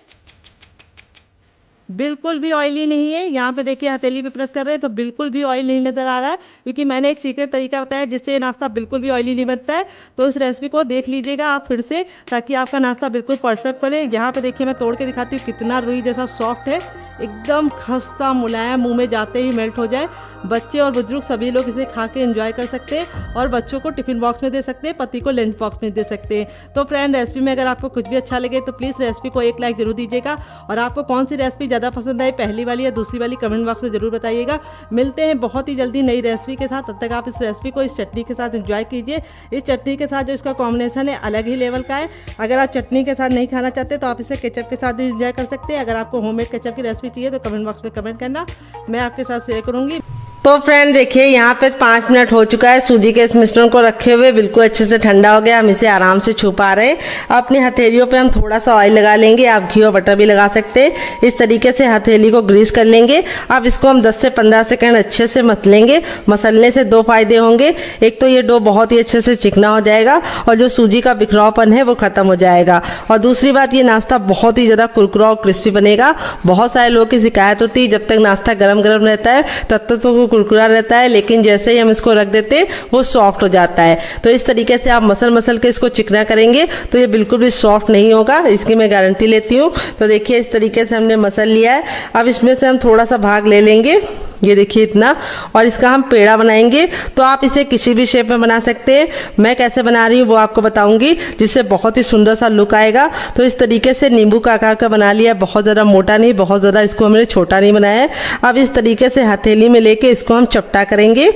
बिल्कुल भी ऑयली नहीं है। यहाँ पे देखिए हथेली पे प्रेस कर रहे हैं तो बिल्कुल भी ऑयल नहीं नज़र आ रहा है, क्योंकि मैंने एक सीक्रेट तरीका बताया जिससे ये नाश्ता बिल्कुल भी ऑयली नहीं बनता है। तो इस रेसिपी को देख लीजिएगा आप फिर से, ताकि आपका नाश्ता बिल्कुल परफेक्ट बने। यहाँ पे देखिए मैं तोड़ के दिखाती हूँ कितना रुई जैसा सॉफ्ट है, एकदम खस्ता मुलायम, मुंह में जाते ही मेल्ट हो जाए। बच्चे और बुजुर्ग सभी लोग इसे खा के एंजॉय कर सकते हैं, और बच्चों को टिफ़िन बॉक्स में दे सकते हैं, पति को लंच बॉक्स में दे सकते हैं। तो फ्रेंड रेसिपी में अगर आपको कुछ भी अच्छा लगे तो प्लीज़ रेसिपी को एक लाइक जरूर दीजिएगा, और आपको कौन सी रेसिपी ज़्यादा पसंद आई, पहली वाली या दूसरी वाली, कमेंट बॉक्स में ज़रूर बताइएगा। मिलते हैं बहुत ही जल्दी नई रेसिपी के साथ, तब तक आप इस रेसिपी को इस चटनी के साथ एंजॉय कीजिए। इस चटनी के साथ जो इसका कॉम्बिनेशन है अलग ही लेवल का है। अगर आप चटनी के साथ नहीं खाना चाहते तो आप इसे केचप के साथ भी एंजॉय कर सकते हैं। अगर आपको होममेड केचप की रेसिपी चाहिए तो कमेंट बॉक्स में कमेंट करना, मैं आपके साथ शेयर करूंगी। तो फ्रेंड देखिए यहाँ पे 5 मिनट हो चुका है सूजी के इस मिश्रण को रखे हुए, बिल्कुल अच्छे से ठंडा हो गया। हम इसे आराम से छू पा रहे हैं। अपनी हथेलियों पे हम थोड़ा सा ऑयल लगा लेंगे, आप घी और बटर भी लगा सकते हैं। इस तरीके से हथेली को ग्रीस कर लेंगे। अब इसको हम 10 से 15 सेकंड अच्छे से मसलेंगे। मसलने से 2 फायदे होंगे, एक तो ये डो बहुत ही अच्छे से चिकना हो जाएगा और जो सूजी का बिखरावपन है वो खत्म हो जाएगा, और दूसरी बात ये नाश्ता बहुत ही ज़्यादा कुरकुरा और क्रिस्पी बनेगा। बहुत सारे लोगों की शिकायत होती है जब तक नाश्ता गर्म गर्म रहता है तब तक तो वो कुरकुरा रहता है, लेकिन जैसे ही हम इसको रख देते हैं वो सॉफ्ट हो जाता है। तो इस तरीके से आप मसल के इसको चिकना करेंगे तो ये बिल्कुल भी सॉफ्ट नहीं होगा, इसकी मैं गारंटी लेती हूँ। तो देखिए इस तरीके से हमने मसल लिया है। अब इसमें से हम थोड़ा सा भाग ले लेंगे, ये देखिए इतना, और इसका हम पेड़ा बनाएंगे। तो आप इसे किसी भी शेप में बना सकते हैं। मैं कैसे बना रही हूँ वो आपको बताऊंगी, जिससे बहुत ही सुंदर सा लुक आएगा। तो इस तरीके से नींबू का आकार का बना लिया, बहुत ज़्यादा मोटा नहीं, बहुत ज़्यादा इसको हमने छोटा नहीं बनाया है। अब इस तरीके से हथेली में लेके इसको हम चपटा करेंगे।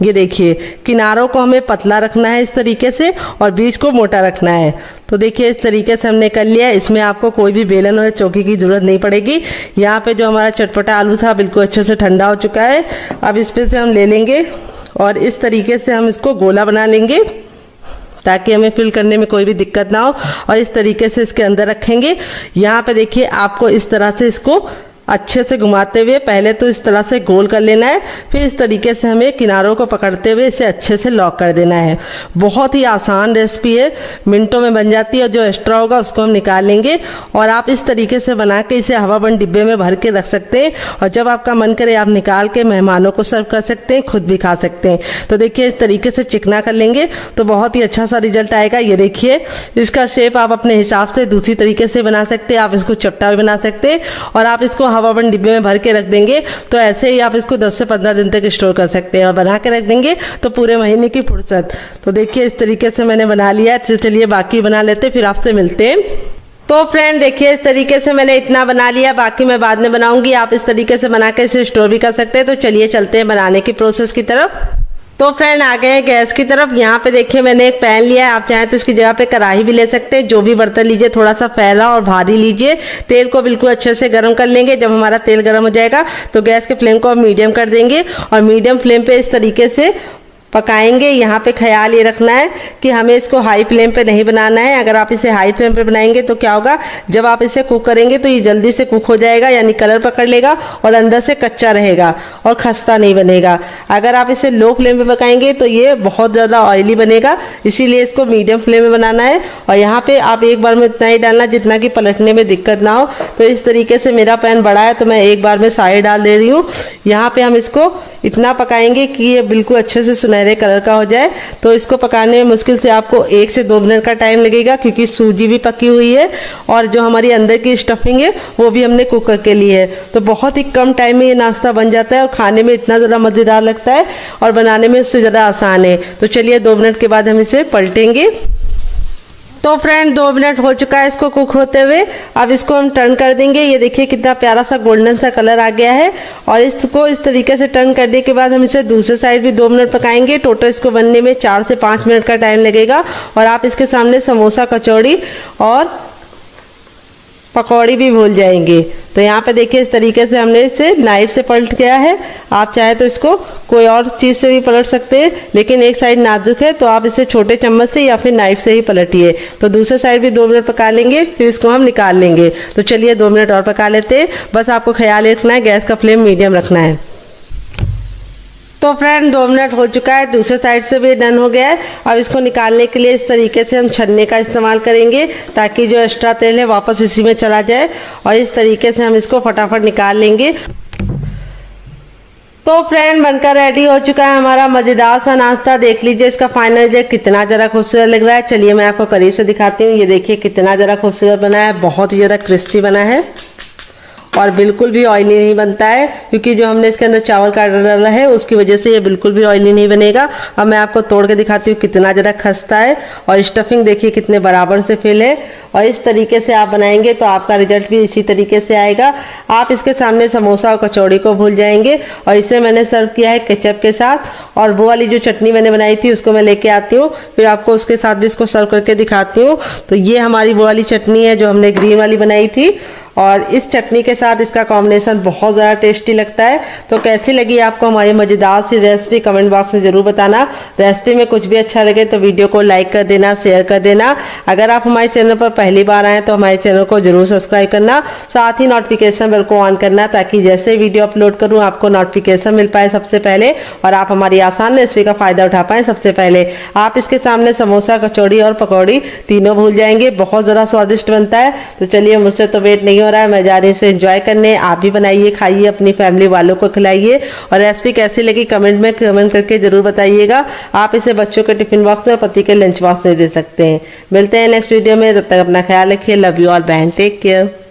ये देखिए किनारों को हमें पतला रखना है इस तरीके से, और बीच को मोटा रखना है। तो देखिए इस तरीके से हमने कर लिया। इसमें आपको कोई भी बेलन और चौकी की ज़रूरत नहीं पड़ेगी। यहाँ पे जो हमारा चटपटा आलू था बिल्कुल अच्छे से ठंडा हो चुका है। अब इस पे से हम ले लेंगे और इस तरीके से हम इसको गोला बना लेंगे, ताकि हमें फिल करने में कोई भी दिक्कत ना हो, और इस तरीके से इसके अंदर रखेंगे। यहाँ पे देखिए आपको इस तरह से इसको अच्छे से घुमाते हुए पहले तो इस तरह से गोल कर लेना है, फिर इस तरीके से हमें किनारों को पकड़ते हुए इसे अच्छे से लॉक कर देना है। बहुत ही आसान रेसिपी है, मिनटों में बन जाती है, और जो एक्स्ट्रा होगा उसको हम निकाल लेंगे। और आप इस तरीके से बना के इसे हवाबंद डिब्बे में भर के रख सकते हैं, और जब आपका मन करे आप निकाल के मेहमानों को सर्व कर सकते हैं, खुद भी खा सकते हैं। तो देखिए इस तरीके से चिकना कर लेंगे तो बहुत ही अच्छा सा रिजल्ट आएगा। ये देखिए इसका शेप आप अपने हिसाब से दूसरी तरीके से बना सकते हैं, आप इसको चपटा भी बना सकते हैं, और आप इसको हवाबंद डिब्बे में भर के रख देंगे तो ऐसे ही आप इसको 10 से 15 दिन तक स्टोर कर सकते हैं, और बना के रख देंगे तो पूरे महीने की फुर्सत। तो देखिए इस तरीके से मैंने बना लिया है। तो चलिए बाकी बना लेते, फिर आपसे मिलते हैं। तो फ्रेंड देखिए इस तरीके से मैंने इतना बना लिया, बाकी मैं बाद में बनाऊंगी। आप इस तरीके से बना के इसे स्टोर भी कर सकते हैं। तो चलिए चलते हैं बनाने की प्रोसेस की तरफ। तो फ्रेंड आ गए हैं गैस की तरफ। यहाँ पे देखिए मैंने एक पैन लिया है, आप चाहें तो इसकी जगह पे कढ़ाई भी ले सकते हैं। जो भी बर्तन लीजिए थोड़ा सा फैला और भारी लीजिए। तेल को बिल्कुल अच्छे से गर्म कर लेंगे। जब हमारा तेल गर्म हो जाएगा तो गैस के फ्लेम को हम मीडियम कर देंगे और मीडियम फ्लेम पे इस तरीके से पकाएंगे। यहाँ पे ख्याल ये रखना है कि हमें इसको हाई फ्लेम पे नहीं बनाना है। अगर आप इसे हाई फ्लेम पे बनाएंगे तो क्या होगा, जब आप इसे कुक करेंगे तो ये जल्दी से कुक हो जाएगा, यानी कलर पकड़ लेगा और अंदर से कच्चा रहेगा और खस्ता नहीं बनेगा। अगर आप इसे लो फ्लेम पे पकाएंगे तो ये बहुत ज़्यादा ऑयली बनेगा, इसीलिए इसको मीडियम फ्लेम में बनाना है। और यहाँ पे आप एक बार में इतना ही डालना जितना कि पलटने में दिक्कत ना हो। तो इस तरीके से मेरा पैन बड़ा है तो मैं एक बार में सारे डाल दे रही हूँ। यहाँ पे हम इसको इतना पकाएंगे कि ये बिल्कुल अच्छे से सुनहरे कलर का हो जाए। तो इसको पकाने में मुश्किल से आपको 1 से 2 मिनट का टाइम लगेगा, क्योंकि सूजी भी पकी हुई है और जो हमारी अंदर की स्टफिंग है वो भी हमने कुक करके ली है। तो बहुत ही कम टाइम में ये नाश्ता बन जाता है और खाने में इतना ज़्यादा मज़ेदार लगता है और बनाने में उससे ज़्यादा आसान है। तो चलिए 2 मिनट के बाद हम इसे पलटेंगे। तो फ्रेंड 2 मिनट हो चुका है इसको कुक होते हुए। अब इसको हम टर्न कर देंगे। ये देखिए कितना प्यारा सा गोल्डन सा कलर आ गया है। और इसको इस तरीके से टर्न करने के बाद हम इसे दूसरे साइड भी 2 मिनट पकाएंगे। टोटल इसको बनने में 4 से 5 मिनट का टाइम लगेगा। और आप इसके सामने समोसा, कचौड़ी और पकौड़ी भी भूल जाएंगे। तो यहाँ पे देखिए इस तरीके से हमने इसे नाइफ से पलट गया है। आप चाहे तो इसको कोई और चीज़ से भी पलट सकते हैं, लेकिन एक साइड नाजुक है तो आप इसे छोटे चम्मच से या फिर नाइफ से ही पलटिए। तो दूसरे साइड भी 2 मिनट पका लेंगे, फिर इसको हम निकाल लेंगे। तो चलिए 2 मिनट और पका लेते हैं। बस आपको ख्याल रखना है गैस का फ्लेम मीडियम रखना है। तो फ्रेंड 2 मिनट हो चुका है, दूसरे साइड से भी डन हो गया है। अब इसको निकालने के लिए इस तरीके से हम छन्ने का इस्तेमाल करेंगे ताकि जो एक्स्ट्रा तेल है वापस इसी में चला जाए। और इस तरीके से हम इसको फटाफट निकाल लेंगे। तो फ्रेंड बनकर रेडी हो चुका है हमारा मज़ेदार सा नाश्ता। देख लीजिए इसका फाइनल रिजल्ट कितना ज़रा खूबसूरत लग रहा है। चलिए मैं आपको करीब से दिखाती हूँ। ये देखिए कितना ज़रा खूबसूरत बना है, बहुत ही ज़्यादा क्रिस्पी बना है और बिल्कुल भी ऑयली नहीं बनता है, क्योंकि जो हमने इसके अंदर चावल का आटा डाला है उसकी वजह से ये बिल्कुल भी ऑयली नहीं बनेगा। अब मैं आपको तोड़ के दिखाती हूँ कितना ज़रा खस्ता है और स्टफिंग देखिए कितने बराबर से फिल है। और इस तरीके से आप बनाएंगे तो आपका रिजल्ट भी इसी तरीके से आएगा। आप इसके सामने समोसा और कचौड़ी को भूल जाएंगे। और इसे मैंने सर्व किया है केचप के साथ, और वो वाली जो चटनी मैंने बनाई थी उसको मैं लेके आती हूँ, फिर आपको उसके साथ भी इसको सर्व करके दिखाती हूँ। तो ये हमारी वो वाली चटनी है जो हमने ग्रीन वाली बनाई थी, और इस चटनी के साथ इसका कॉम्बिनेशन बहुत ज़्यादा टेस्टी लगता है। तो कैसी लगी आपको हमारी मज़ेदार सी रेसिपी कमेंट बॉक्स में ज़रूर बताना। रेसिपी में कुछ भी अच्छा लगे तो वीडियो को लाइक कर देना, शेयर कर देना। अगर आप हमारे चैनल पर पहली बार आएँ तो हमारे चैनल को ज़रूर सब्सक्राइब करना, साथ ही नोटिफिकेशन बेल को ऑन करना ताकि जैसे वीडियो अपलोड करूँ आपको नोटिफिकेशन मिल पाए सबसे पहले और आप हमारी आसान रेसिपी का फ़ायदा उठा पाएँ सबसे पहले। आप इसके सामने समोसा, कचौड़ी और पकौड़ी तीनों भूल जाएंगे, बहुत ज़्यादा स्वादिष्ट बनता है। तो चलिए मुझसे तो वेट नहीं हो रहा है, मैं जा रही हूँ इसे एंजॉय करने। आप भी बनाइए, खाइए, अपनी फैमिली वालों को खिलाइए। और रेसिपी कैसी लगी कमेंट में कमेंट करके ज़रूर बताइएगा। आप इसे बच्चों के टिफिन बॉक्स में और पति के लंच बॉक्स में दे सकते हैं। मिलते हैं नेक्स्ट वीडियो में, तब तक अपना ख्याल रखिए। लव यू ऑल, बहन, टेक केयर।